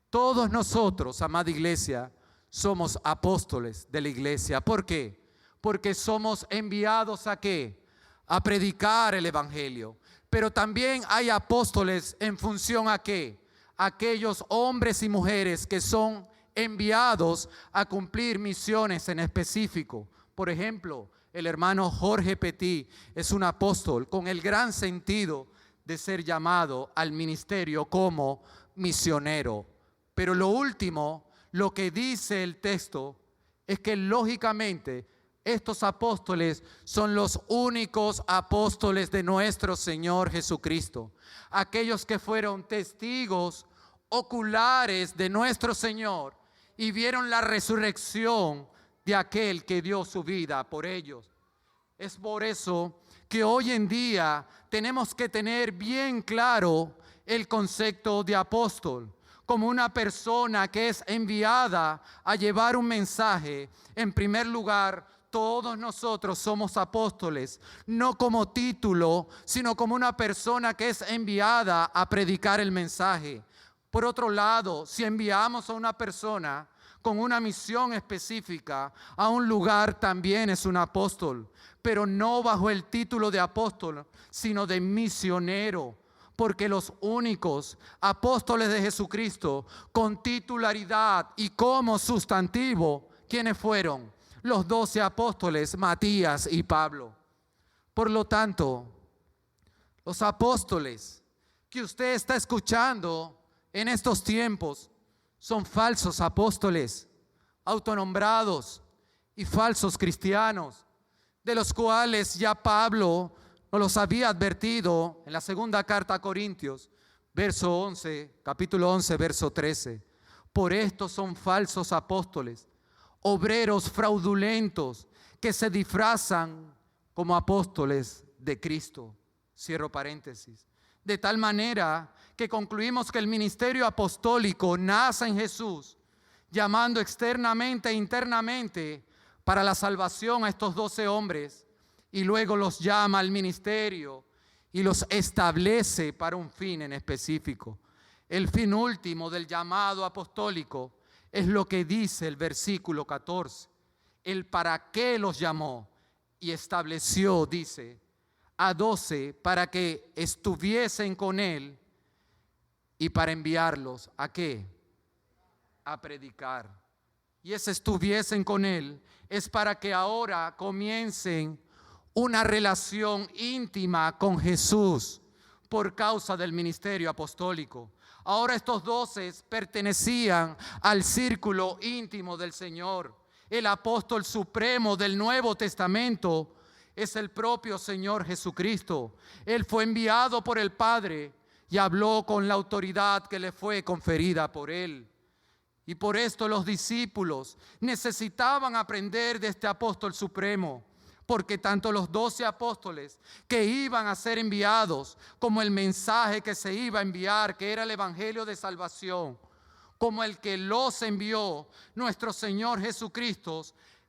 Todos nosotros, amada iglesia, somos apóstoles de la iglesia. ¿Por qué? Porque somos enviados ¿a qué? A predicar el evangelio. Pero también hay apóstoles en función ¿a qué? Aquellos hombres y mujeres que son enviados a cumplir misiones en específico. Por ejemplo, el hermano Jorge Petit es un apóstol con el gran sentido de ser llamado al ministerio como misionero. Pero lo último, lo que dice el texto, es que lógicamente estos apóstoles son los únicos apóstoles de nuestro Señor Jesucristo. Aquellos que fueron testigos oculares de nuestro Señor y vieron la resurrección de aquel que dio su vida por ellos. Es por eso que hoy en día tenemos que tener bien claro el concepto de apóstol como una persona que es enviada a llevar un mensaje. En primer lugar, todos nosotros somos apóstoles, no como título, sino como una persona que es enviada a predicar el mensaje. Por otro lado, si enviamos a una persona con una misión específica a un lugar, también es un apóstol, pero no bajo el título de apóstol, sino de misionero. Porque los únicos apóstoles de Jesucristo con titularidad y como sustantivo, ¿quiénes fueron? Los 12 apóstoles, Matías y Pablo. Por lo tanto, los apóstoles que usted está escuchando en estos tiempos son falsos apóstoles, autonombrados y falsos cristianos, de los cuales ya Pablo nos los había advertido en la segunda carta a Corintios, Verso 11, capítulo 11, verso 13. Por esto son falsos apóstoles, obreros fraudulentos que se disfrazan como apóstoles de Cristo. Cierro paréntesis. De tal manera que concluimos que el ministerio apostólico nace en Jesús, llamando externamente e internamente para la salvación a estos 12 hombres, y luego los llama al ministerio y los establece para un fin en específico. El fin último del llamado apostólico es lo que dice el versículo 14. El para qué los llamó y estableció, dice, a 12 para que estuviesen con él y para enviarlos, ¿a qué? A predicar. Y ese estuviesen con él es para que ahora comiencen una relación íntima con Jesús por causa del ministerio apostólico. Ahora estos 12 pertenecían al círculo íntimo del Señor. El apóstol supremo del Nuevo Testamento es el propio Señor Jesucristo. Él fue enviado por el Padre y habló con la autoridad que le fue conferida por Él. Y por esto los discípulos necesitaban aprender de este apóstol supremo, porque tanto los 12 apóstoles que iban a ser enviados, como el mensaje que se iba a enviar, que era el evangelio de salvación, como el que los envió, nuestro Señor Jesucristo,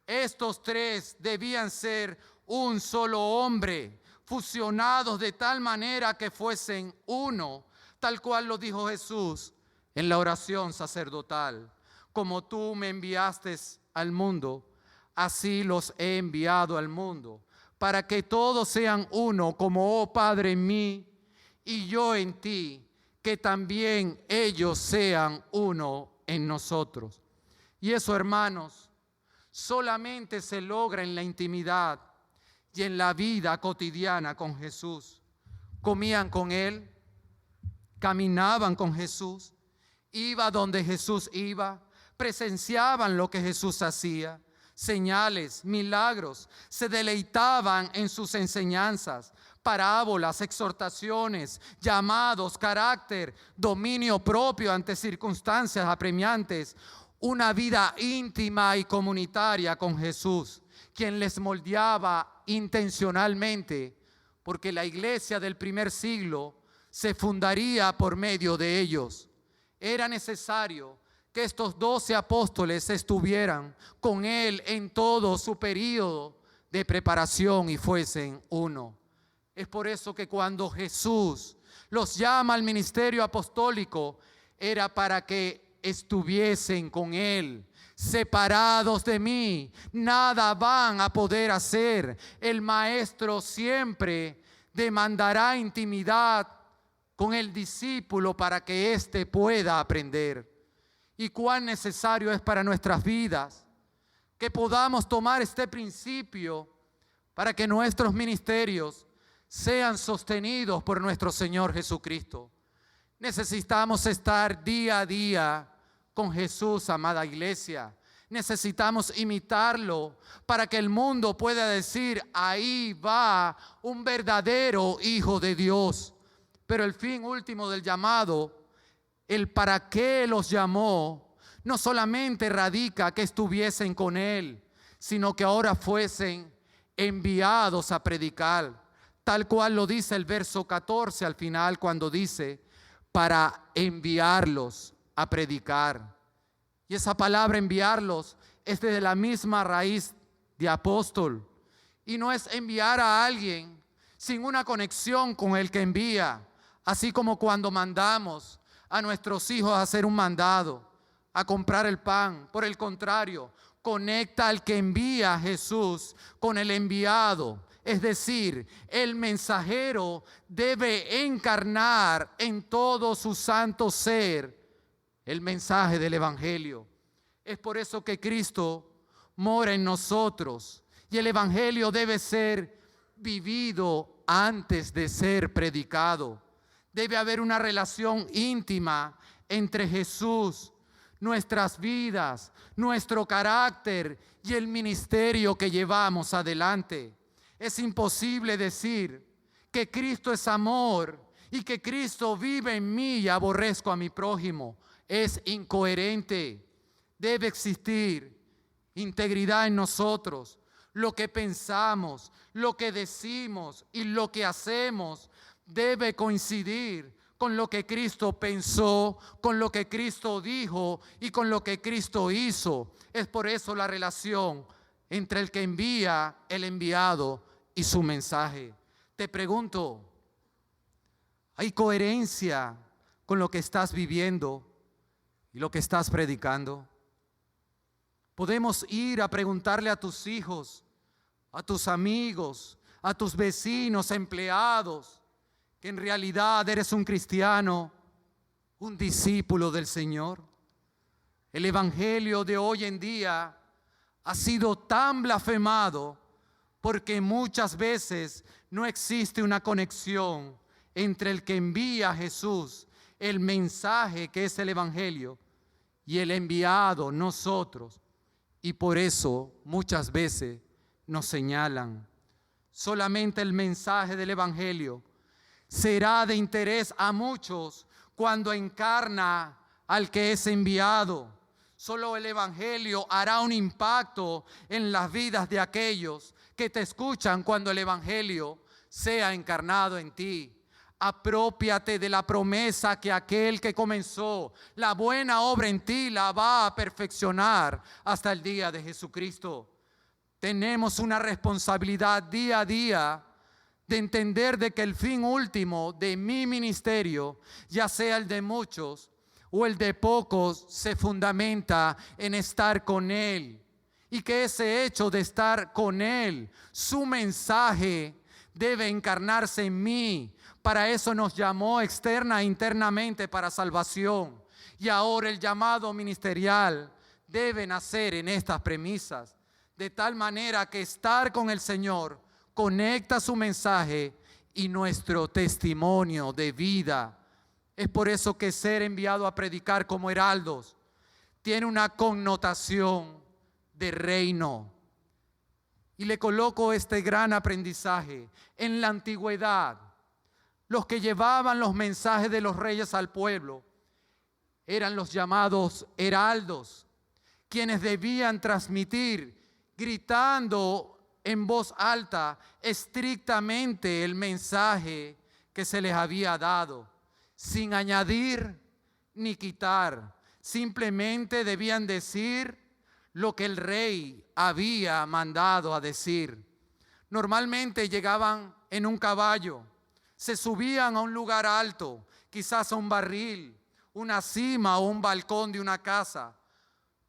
estos tres debían ser un solo hombre, fusionados de tal manera que fuesen uno, tal cual lo dijo Jesús en la oración sacerdotal. Como tú me enviaste al mundo, así los he enviado al mundo, para que todos sean uno, como, oh Padre, en mí y yo en ti, que también ellos sean uno en nosotros. Y eso, hermanos, solamente se logra en la intimidad y en la vida cotidiana con Jesús. Comían con Él, caminaban con Jesús, iban donde Jesús iba, presenciaban lo que Jesús hacía, señales, milagros, se deleitaban en sus enseñanzas, parábolas, exhortaciones, llamados, carácter, dominio propio ante circunstancias apremiantes, una vida íntima y comunitaria con Jesús, quien les moldeaba intencionalmente, porque la iglesia del primer siglo se fundaría por medio de ellos. Era necesario que estos 12 apóstoles estuvieran con Él en todo su periodo de preparación y fuesen uno. Es por eso que cuando Jesús los llama al ministerio apostólico, era para que estuviesen con Él. Separados de mí, nada van a poder hacer. El maestro siempre demandará intimidad con el discípulo para que éste pueda aprender. Y cuán necesario es para nuestras vidas que podamos tomar este principio para que nuestros ministerios sean sostenidos por nuestro Señor Jesucristo. Necesitamos estar día a día con Jesús, amada iglesia. Necesitamos imitarlo para que el mundo pueda decir: ahí va un verdadero hijo de Dios. Pero el fin último del llamado, el para qué los llamó, no solamente radica que estuviesen con Él, sino que ahora fuesen enviados a predicar, tal cual lo dice el verso 14 al final, cuando dice: para enviarlos a predicar. Y esa palabra enviarlos es de la misma raíz de apóstol, y no es enviar a alguien sin una conexión con el que envía, así como cuando mandamos a nuestros hijos a hacer un mandado, a comprar el pan. Por el contrario, conecta al que envía a Jesús con el enviado. Es decir, el mensajero debe encarnar en todo su santo ser el mensaje del evangelio. Es por eso que Cristo mora en nosotros y el evangelio debe ser vivido antes de ser predicado. Debe haber una relación íntima entre Jesús, nuestras vidas, nuestro carácter y el ministerio que llevamos adelante. Es imposible decir que Cristo es amor y que Cristo vive en mí y aborrezco a mi prójimo. Es incoherente. Debe existir integridad en nosotros. Lo que pensamos, lo que decimos y lo que hacemos debe coincidir con lo que Cristo pensó, con lo que Cristo dijo y con lo que Cristo hizo. Es por eso la relación entre el que envía, el enviado y su mensaje. Te pregunto, ¿hay coherencia con lo que estás viviendo y lo que estás predicando? Podemos ir a preguntarle a tus hijos, a tus amigos, a tus vecinos, empleados, que en realidad eres un cristiano, un discípulo del Señor. El evangelio de hoy en día ha sido tan blasfemado porque muchas veces no existe una conexión entre el que envía a Jesús, el mensaje que es el evangelio, y el enviado, nosotros. Y por eso muchas veces nos señalan. Solamente el mensaje del evangelio será de interés a muchos cuando encarna al que es enviado. Solo el evangelio hará un impacto en las vidas de aquellos que te escuchan cuando el evangelio sea encarnado en ti. Aprópiate de la promesa que aquel que comenzó la buena obra en ti la va a perfeccionar hasta el día de Jesucristo. Tenemos una responsabilidad día a día de entender de que el fin último de mi ministerio, ya sea el de muchos o el de pocos, se fundamenta en estar con Él. Y que ese hecho de estar con Él, su mensaje, debe encarnarse en mí. Para eso nos llamó externa e internamente para salvación. Y ahora el llamado ministerial debe nacer en estas premisas. De tal manera que estar con el Señor conecta su mensaje y nuestro testimonio de vida. Es por eso que ser enviado a predicar como heraldos tiene una connotación de reino. Y le coloco este gran aprendizaje. En la antigüedad, los que llevaban los mensajes de los reyes al pueblo eran los llamados heraldos, quienes debían transmitir gritando en voz alta estrictamente el mensaje que se les había dado, sin añadir ni quitar. Simplemente debían decir lo que el rey había mandado a decir. Normalmente llegaban en un caballo, se subían a un lugar alto, quizás a un barril, una cima o un balcón de una casa.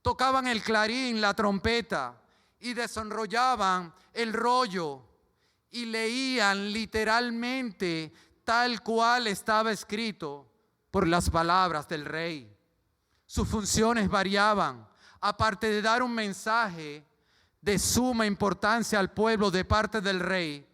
Tocaban el clarín, la trompeta y desenrollaban el rollo y leían literalmente tal cual estaba escrito por las palabras del rey. Sus funciones variaban. Aparte de dar un mensaje de suma importancia al pueblo de parte del rey,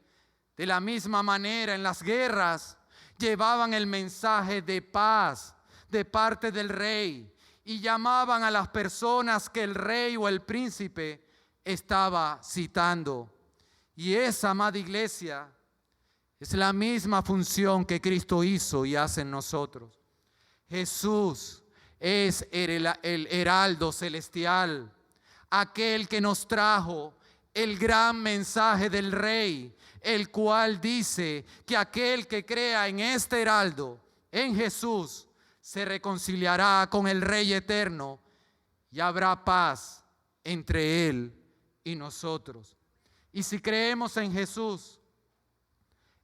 de la misma manera en las guerras llevaban el mensaje de paz de parte del rey y llamaban a las personas que el rey o el príncipe estaba citando. Y esa, amada iglesia, es la misma función que Cristo hizo y hace en nosotros. Jesús es el heraldo celestial, aquel que nos trajo el gran mensaje del rey, el cual dice que aquel que crea en este heraldo, en Jesús, se reconciliará con el Rey eterno y habrá paz entre Él y nosotros. Y si creemos en Jesús,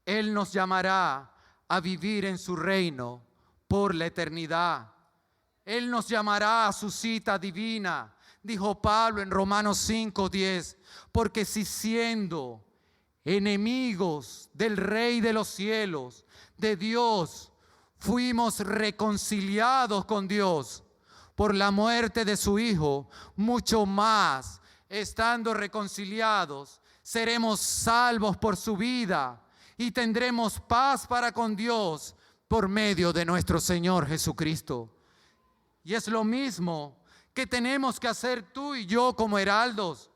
Él nos llamará a vivir en su reino por la eternidad. Él nos llamará a su cita divina, dijo Pablo en Romanos 5:10, porque si siendo enemigos del Rey de los cielos, de Dios, fuimos reconciliados con Dios por la muerte de su Hijo, mucho más, estando reconciliados, seremos salvos por su vida y tendremos paz para con Dios por medio de nuestro Señor Jesucristo. Y es lo mismo que tenemos que hacer tú y yo como heraldos.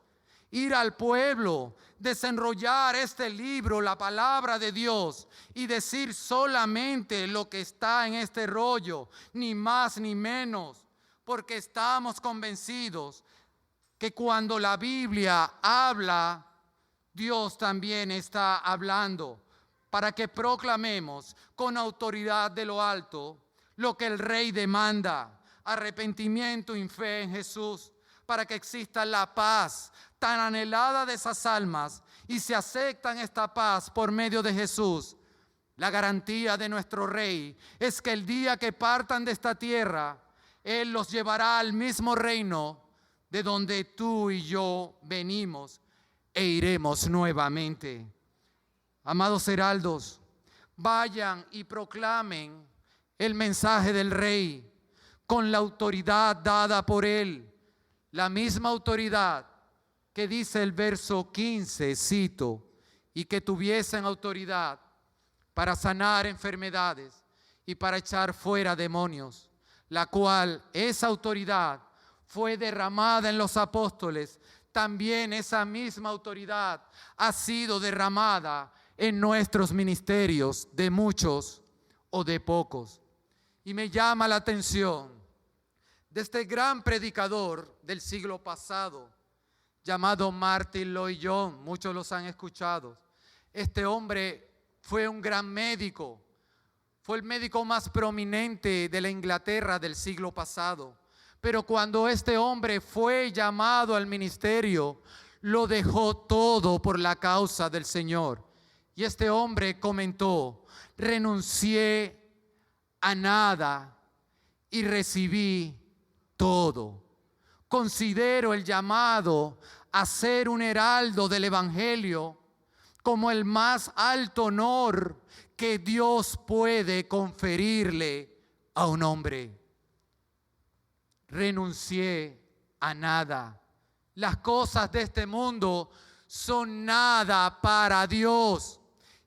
ir al pueblo, desenrollar este libro, la palabra de Dios, y decir solamente lo que está en este rollo, ni más ni menos, porque estamos convencidos que cuando la Biblia habla, Dios también está hablando, para que proclamemos con autoridad de lo alto lo que el Rey demanda: arrepentimiento y fe en Jesús, para que exista la paz tan anhelada de esas almas, y se aceptan esta paz por medio de Jesús. La garantía de nuestro Rey es que el día que partan de esta tierra, Él los llevará al mismo reino de donde tú y yo venimos, e iremos nuevamente. Amados heraldos, vayan y proclamen el mensaje del Rey con la autoridad dada por Él, la misma autoridad que dice el verso 15, cito: y que tuviesen autoridad para sanar enfermedades y para echar fuera demonios, la cual esa autoridad fue derramada en los apóstoles. También esa misma autoridad ha sido derramada en nuestros ministerios, de muchos o de pocos. Y me llama la atención de este gran predicador del siglo pasado, llamado Martin Lloyd-Jones. Muchos los han escuchado. Este hombre fue un gran médico, fue el médico más prominente de la Inglaterra del siglo pasado. Pero cuando este hombre fue llamado al ministerio, lo dejó todo por la causa del Señor. Y este hombre comentó: renuncié a nada y recibí todo. Considero el llamado a ser un heraldo del Evangelio como el más alto honor que Dios puede conferirle a un hombre. Renuncié a nada. Las cosas de este mundo son nada para Dios.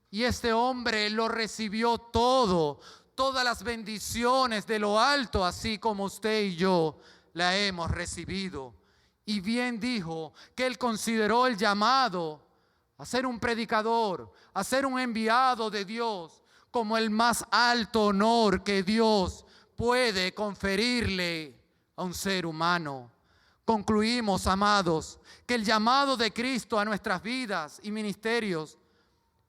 Y este hombre lo recibió todo, todas las bendiciones de lo alto, así como usted y yo la hemos recibido. Y bien dijo que él consideró el llamado a ser un predicador, a ser un enviado de Dios, como el más alto honor que Dios puede conferirle a un ser humano. Concluimos, amados, que el llamado de Cristo a nuestras vidas y ministerios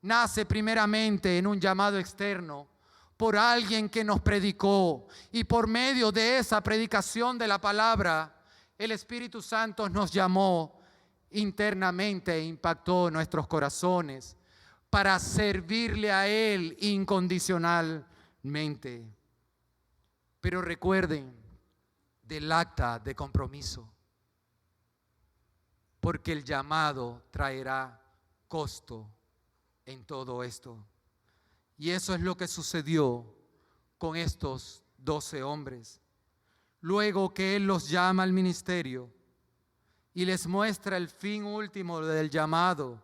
nace primeramente en un llamado externo, por alguien que nos predicó, y por medio de esa predicación de la palabra, el Espíritu Santo nos llamó internamente e impactó nuestros corazones para servirle a Él incondicionalmente. Pero recuerden del acta de compromiso, porque el llamado traerá costo en todo esto. Y eso es lo que sucedió con estos 12 hombres. Luego que Él los llama al ministerio y les muestra el fin último del llamado,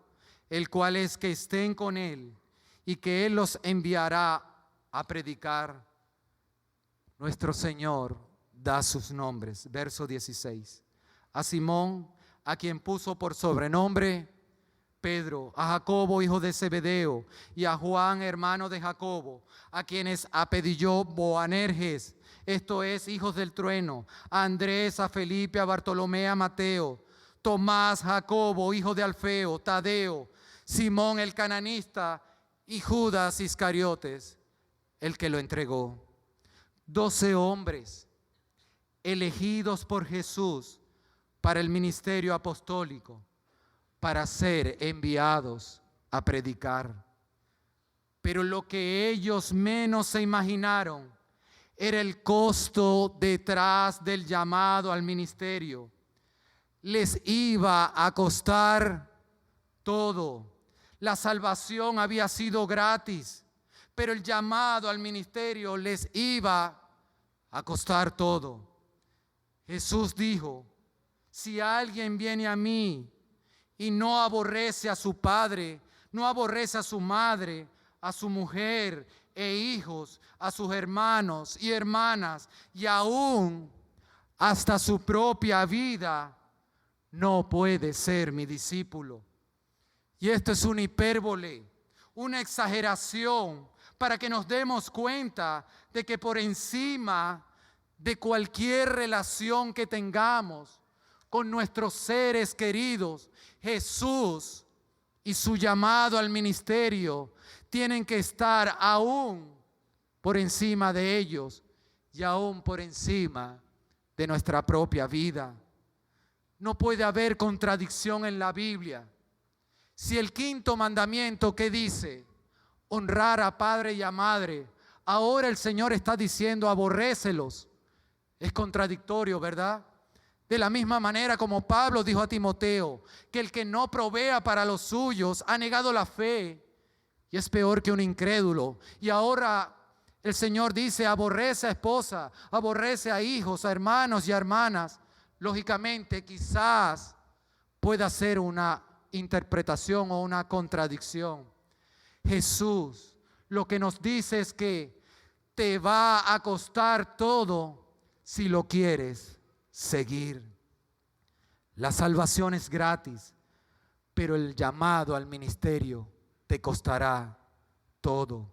el cual es que estén con Él y que Él los enviará a predicar, nuestro Señor da sus nombres. Verso 16. A Simón, a quien puso por sobrenombre Pedro, a Jacobo, hijo de Zebedeo, y a Juan, hermano de Jacobo, a quienes apellidó Boanerges, esto es, hijos del trueno, a Andrés, a Felipe, a Bartolomé, a Mateo, Tomás, Jacobo, hijo de Alfeo, Tadeo, Simón el cananista y Judas Iscariotes, el que lo entregó. 12 hombres elegidos por Jesús para el ministerio apostólico, para ser enviados a predicar. Pero lo que ellos menos se imaginaron era el costo detrás del llamado al ministerio. Les iba a costar todo. La salvación había sido gratis, pero el llamado al ministerio les iba a costar todo. Jesús dijo: si alguien viene a mí y no aborrece a su padre, no aborrece a su madre, a su mujer e hijos, a sus hermanos y hermanas, y aún hasta su propia vida, no puede ser mi discípulo. Y esto es una hipérbole, una exageración, para que nos demos cuenta de que por encima de cualquier relación que tengamos con nuestros seres queridos, Jesús y su llamado al ministerio tienen que estar aún por encima de ellos y aún por encima de nuestra propia vida. No puede haber contradicción en la Biblia. Si el quinto mandamiento que dice honrar a padre y a madre, ahora el Señor está diciendo aborrécelos, es contradictorio, ¿verdad? De la misma manera como Pablo dijo a Timoteo que el que no provea para los suyos ha negado la fe y es peor que un incrédulo. Y ahora el Señor dice aborrece a esposa, aborrece a hijos, a hermanos y a hermanas. Lógicamente quizás pueda ser una interpretación o una contradicción. Jesús lo que nos dice es que te va a costar todo si lo quieres seguir. La salvación es gratis, pero el llamado al ministerio te costará todo.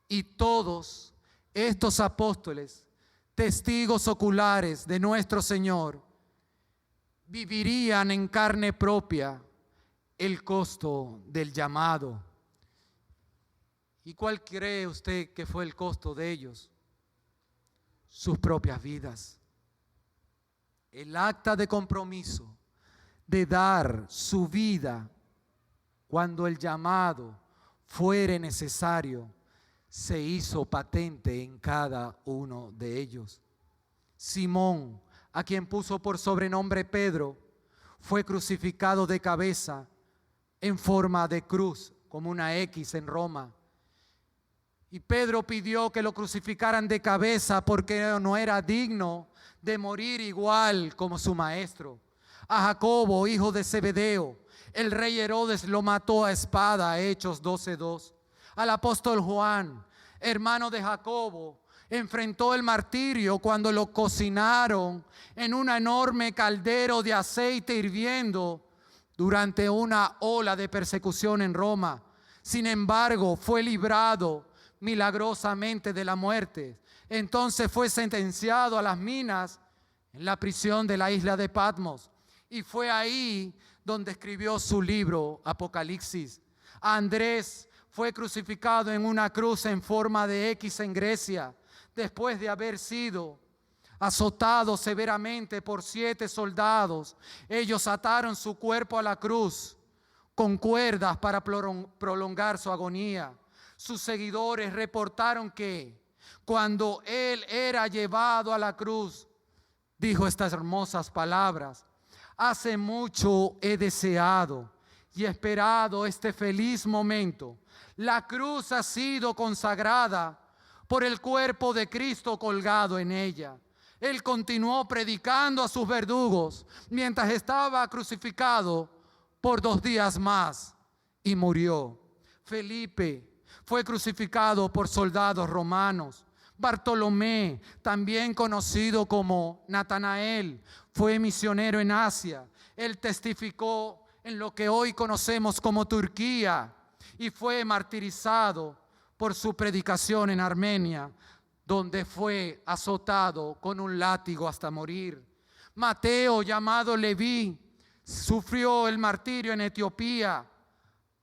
Y todos estos apóstoles, testigos oculares de nuestro Señor, vivirían en carne propia el costo del llamado. ¿Y cuál cree usted que fue el costo de ellos? Sus propias vidas. El acta de compromiso de dar su vida cuando el llamado fuere necesario se hizo patente en cada uno de ellos. Simón, a quien puso por sobrenombre Pedro, fue crucificado de cabeza en forma de cruz, como una X en Roma. Y Pedro pidió que lo crucificaran de cabeza porque no era digno de morir igual como su maestro. A Jacobo, hijo de Zebedeo, el rey Herodes lo mató a espada, Hechos 12:2. Al apóstol Juan, hermano de Jacobo, enfrentó el martirio cuando lo cocinaron en un enorme caldero de aceite hirviendo durante una ola de persecución en Roma. Sin embargo, fue librado milagrosamente de la muerte. Entonces fue sentenciado a las minas en la prisión de la isla de Patmos. Y fue ahí donde escribió su libro Apocalipsis. Andrés fue crucificado en una cruz en forma de X en Grecia, después de haber sido azotado severamente por 7 soldados. Ellos ataron su cuerpo a la cruz con cuerdas para prolongar su agonía. Sus seguidores reportaron que cuando él era llevado a la cruz, dijo estas hermosas palabras: hace mucho he deseado y esperado este feliz momento. La cruz ha sido consagrada por el cuerpo de Cristo colgado en ella. Él continuó predicando a sus verdugos mientras estaba crucificado por 2 días más y murió. Felipe fue crucificado por soldados romanos. Bartolomé, también conocido como Natanael, fue misionero en Asia. Él testificó en lo que hoy conocemos como Turquía y fue martirizado por su predicación en Armenia, donde fue azotado con un látigo hasta morir. Mateo, llamado Leví, sufrió el martirio en Etiopía,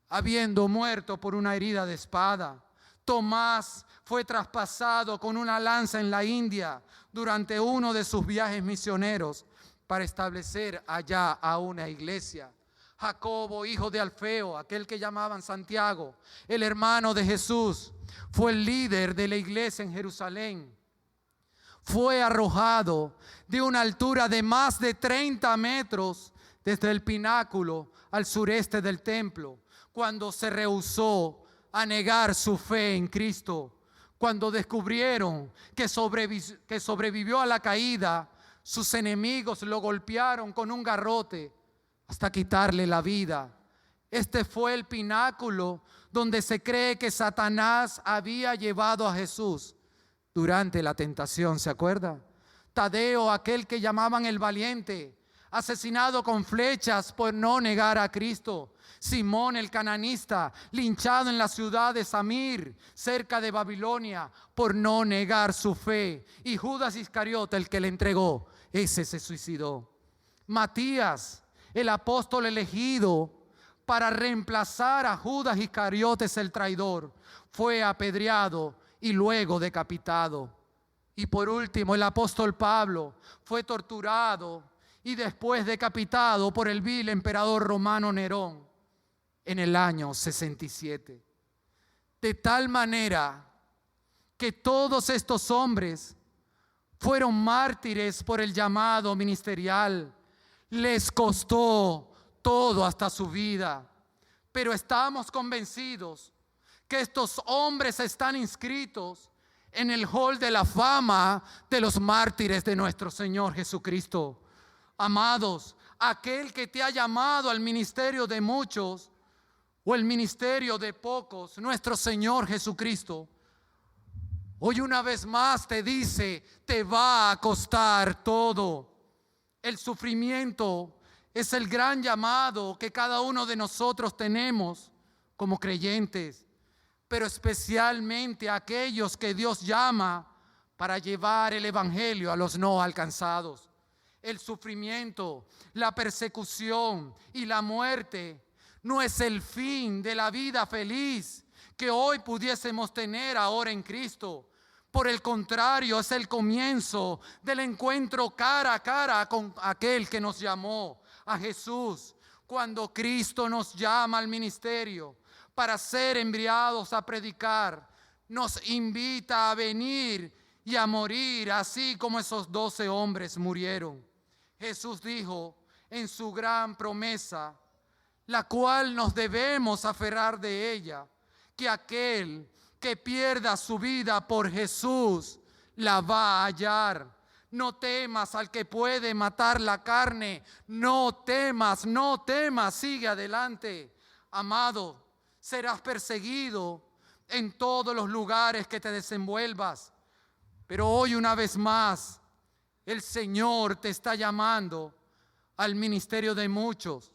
habiendo muerto por una herida de espada. Tomás fue traspasado con una lanza en la India durante uno de sus viajes misioneros para establecer allá a una iglesia. Jacobo, hijo de Alfeo, aquel que llamaban Santiago, el hermano de Jesús, fue el líder de la iglesia en Jerusalén. Fue arrojado de una altura de más de 30 metros desde el pináculo al sureste del templo, cuando se rehusó a negar su fe en Cristo. Cuando descubrieron que sobrevivió a la caída, sus enemigos lo golpearon con un garrote hasta quitarle la vida. Este fue el pináculo donde se cree que Satanás había llevado a Jesús durante la tentación, ¿se acuerda? Tadeo, aquel que llamaban el valiente, asesinado con flechas por no negar a Cristo. Simón el cananista, linchado en la ciudad de Samir, cerca de Babilonia, por no negar su fe. Y Judas Iscariote, el que le entregó, ese se suicidó. Matías, el apóstol elegido para reemplazar a Judas Iscariotes el traidor, fue apedreado y luego decapitado. Y por último, el apóstol Pablo fue torturado y después decapitado por el vil emperador romano Nerón en el año 67. De tal manera que todos estos hombres fueron mártires por el llamado ministerial. Les costó todo hasta su vida. Pero estamos convencidos que estos hombres están inscritos en el hall de la fama de los mártires de nuestro Señor Jesucristo. Amados, aquel que te ha llamado al ministerio de muchos o el ministerio de pocos, nuestro Señor Jesucristo, hoy una vez más te dice, te va a costar todo. El sufrimiento es el gran llamado que cada uno de nosotros tenemos como creyentes, pero especialmente a aquellos que Dios llama para llevar el evangelio a los no alcanzados. El sufrimiento, la persecución y la muerte no es el fin de la vida feliz que hoy pudiésemos tener ahora en Cristo. Por el contrario, es el comienzo del encuentro cara a cara con aquel que nos llamó, a Jesús. Cuando Cristo nos llama al ministerio para ser enviados a predicar, nos invita a venir y a morir, así como esos 12 hombres murieron. Jesús dijo en su gran promesa, la cual nos debemos aferrar de ella, que aquel que pierda su vida por Jesús la va a hallar. No temas al que puede matar la carne. No temas, no temas, sigue adelante. Amado, serás perseguido en todos los lugares que te desenvuelvas. Pero hoy una vez más, el Señor te está llamando al ministerio de muchos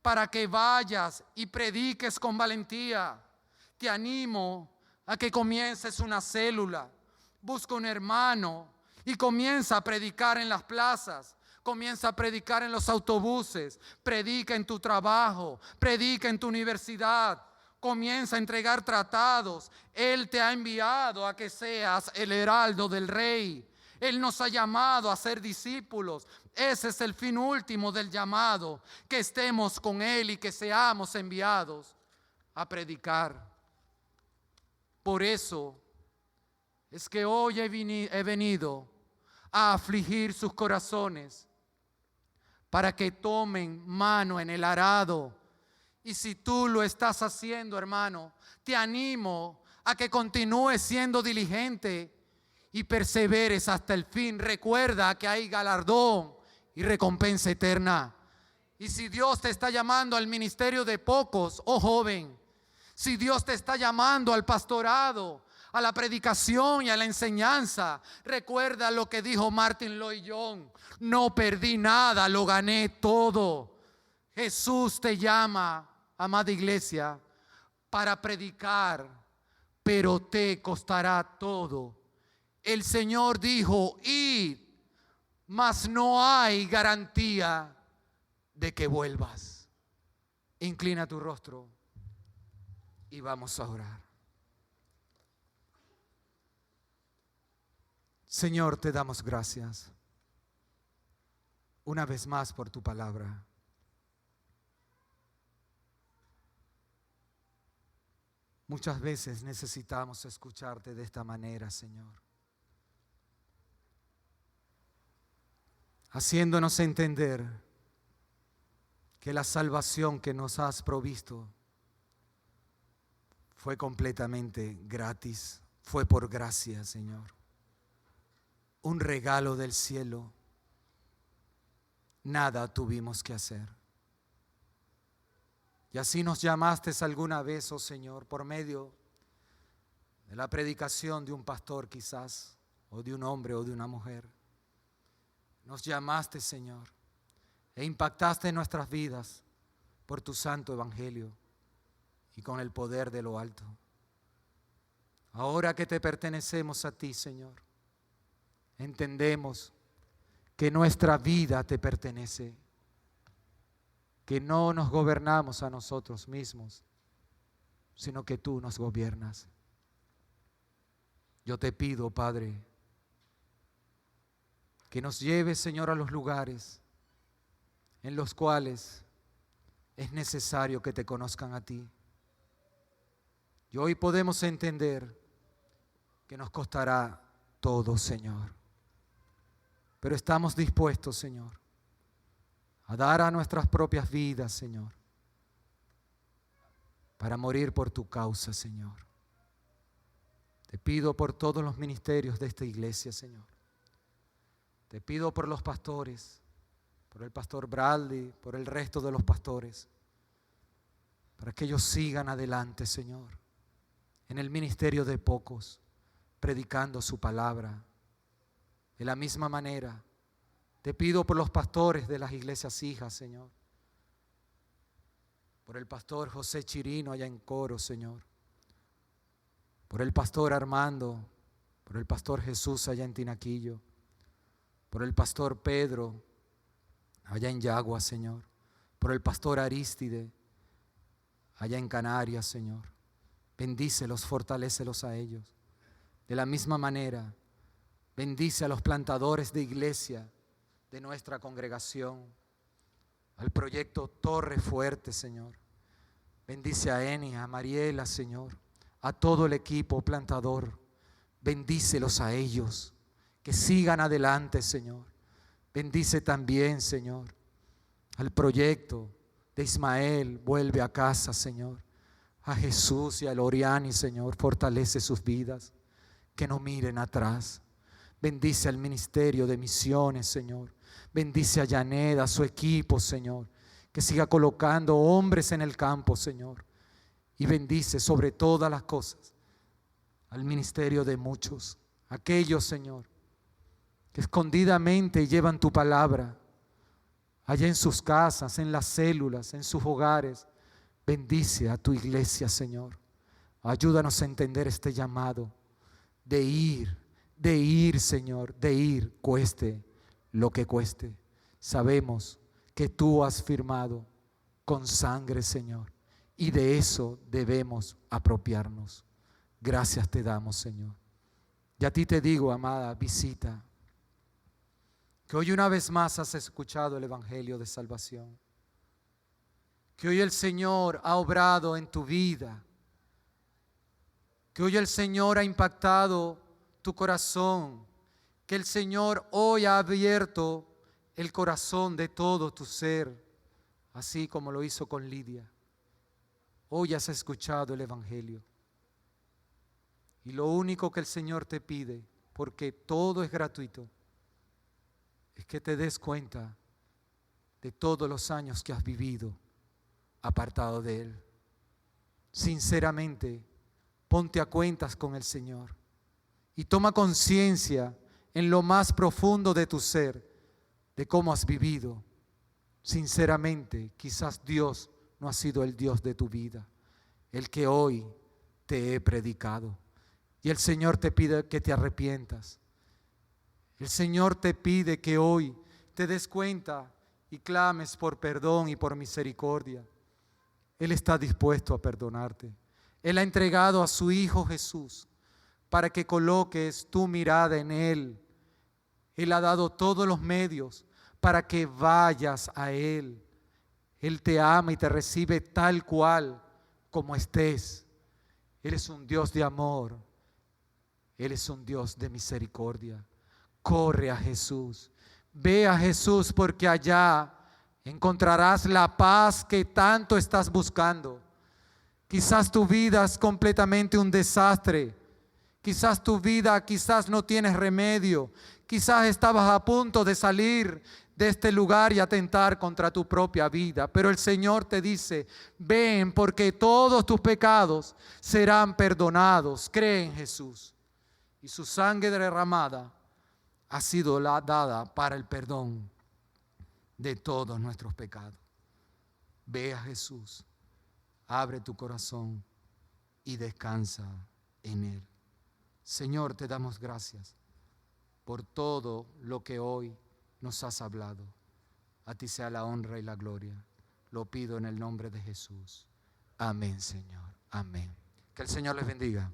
para que vayas y prediques con valentía. Te animo a que comiences una célula, busca un hermano y comienza a predicar en las plazas, comienza a predicar en los autobuses, predica en tu trabajo, predica en tu universidad, comienza a entregar tratados. Él te ha enviado a que seas el heraldo del Rey. Él nos ha llamado a ser discípulos. Ese es el fin último del llamado, que estemos con Él y que seamos enviados a predicar. Por eso es que hoy he venido a afligir sus corazones para que tomen mano en el arado. Y si tú lo estás haciendo, hermano, te animo a que continúes siendo diligente y perseveres hasta el fin. Recuerda que hay galardón y recompensa eterna. Y si Dios te está llamando al ministerio de pocos, oh joven, si Dios te está llamando al pastorado, a la predicación y a la enseñanza, recuerda lo que dijo Martin Lloyd-Jones: no perdí nada, lo gané todo. Jesús te llama, amada iglesia, para predicar, pero te costará todo. El Señor dijo: id, mas no hay garantía de que vuelvas. Inclina tu rostro y vamos a orar. Señor, te damos gracias una vez más por tu palabra. Muchas veces necesitamos escucharte de esta manera, Señor, haciéndonos entender que la salvación que nos has provisto fue completamente gratis, fue por gracia, Señor. Un regalo del cielo. Nada tuvimos que hacer. Y así nos llamaste alguna vez, oh Señor, por medio de la predicación de un pastor quizás, o de un hombre o de una mujer. Nos llamaste, Señor, e impactaste nuestras vidas por tu santo evangelio y con el poder de lo alto. Ahora que te pertenecemos a ti, Señor, entendemos que nuestra vida te pertenece, que no nos gobernamos a nosotros mismos, sino que tú nos gobiernas. Yo te pido, Padre, que nos lleves, Señor, a los lugares en los cuales es necesario que te conozcan a ti. Y hoy podemos entender que nos costará todo, Señor. Pero estamos dispuestos, Señor, a dar a nuestras propias vidas, Señor, para morir por tu causa, Señor. Te pido por todos los ministerios de esta iglesia, Señor. Te pido por los pastores, por el pastor Bradley, por el resto de los pastores, para que ellos sigan adelante, Señor, en el ministerio de pocos, predicando su palabra. De la misma manera, te pido por los pastores de las iglesias hijas, Señor, por el pastor José Chirino allá en Coro, Señor, por el pastor Armando, por el pastor Jesús allá en Tinaquillo, por el pastor Pedro allá en Yagua, Señor, por el pastor Arístide allá en Canarias, Señor. Bendícelos, fortalécelos a ellos. De la misma manera, bendice a los plantadores de iglesia de nuestra congregación, al proyecto Torre Fuerte, Señor. Bendice a Eni, a Mariela, Señor, a todo el equipo plantador. Bendícelos a ellos, que sigan adelante, Señor. Bendice también, Señor, al proyecto de Ismael, vuelve a casa, Señor. A Jesús y a Loriani, Señor, fortalece sus vidas, que no miren atrás. Bendice al ministerio de misiones, Señor. Bendice a Janet, a su equipo, Señor, que siga colocando hombres en el campo, Señor. Y bendice sobre todas las cosas al ministerio de muchos, aquellos, Señor, que escondidamente llevan tu palabra allá en sus casas, en las células, en sus hogares. Bendice a tu iglesia, Señor. Ayúdanos a entender este llamado de ir, Señor, de ir, cueste lo que cueste. Sabemos que tú has firmado con sangre, Señor, y de eso debemos apropiarnos. Gracias te damos, Señor. Y a ti te digo, amada, visita, que hoy una vez más has escuchado el evangelio de salvación, que hoy el Señor ha obrado en tu vida, que hoy el Señor ha impactado tu corazón, que el Señor hoy ha abierto el corazón de todo tu ser, así como lo hizo con Lidia. Hoy has escuchado el evangelio. Y lo único que el Señor te pide, porque todo es gratuito, es que te des cuenta de todos los años que has vivido apartado de Él. Sinceramente, ponte a cuentas con el Señor y toma conciencia en lo más profundo de tu ser de cómo has vivido. Sinceramente, quizás Dios no ha sido el Dios de tu vida, el que hoy te he predicado. Y el Señor te pide que te arrepientas. El Señor te pide que hoy te des cuenta y clames por perdón y por misericordia. Él está dispuesto a perdonarte. Él ha entregado a su Hijo Jesús para que coloques tu mirada en Él. Él ha dado todos los medios para que vayas a Él. Él te ama y te recibe tal cual como estés. Él es un Dios de amor. Él es un Dios de misericordia. Corre a Jesús. Ve a Jesús, porque allá encontrarás la paz que tanto estás buscando. Quizás tu vida es completamente un desastre. Quizás tu vida, quizás no tienes remedio. Quizás estabas a punto de salir de este lugar y atentar contra tu propia vida. Pero el Señor te dice, ven, porque todos tus pecados serán perdonados. Cree en Jesús. Y su sangre derramada ha sido dada para el perdón de todos nuestros pecados. Ve a Jesús, abre tu corazón y descansa en Él. Señor, te damos gracias por todo lo que hoy nos has hablado. A ti sea la honra y la gloria. Lo pido en el nombre de Jesús. Amén, Señor. Amén. Que el Señor les bendiga.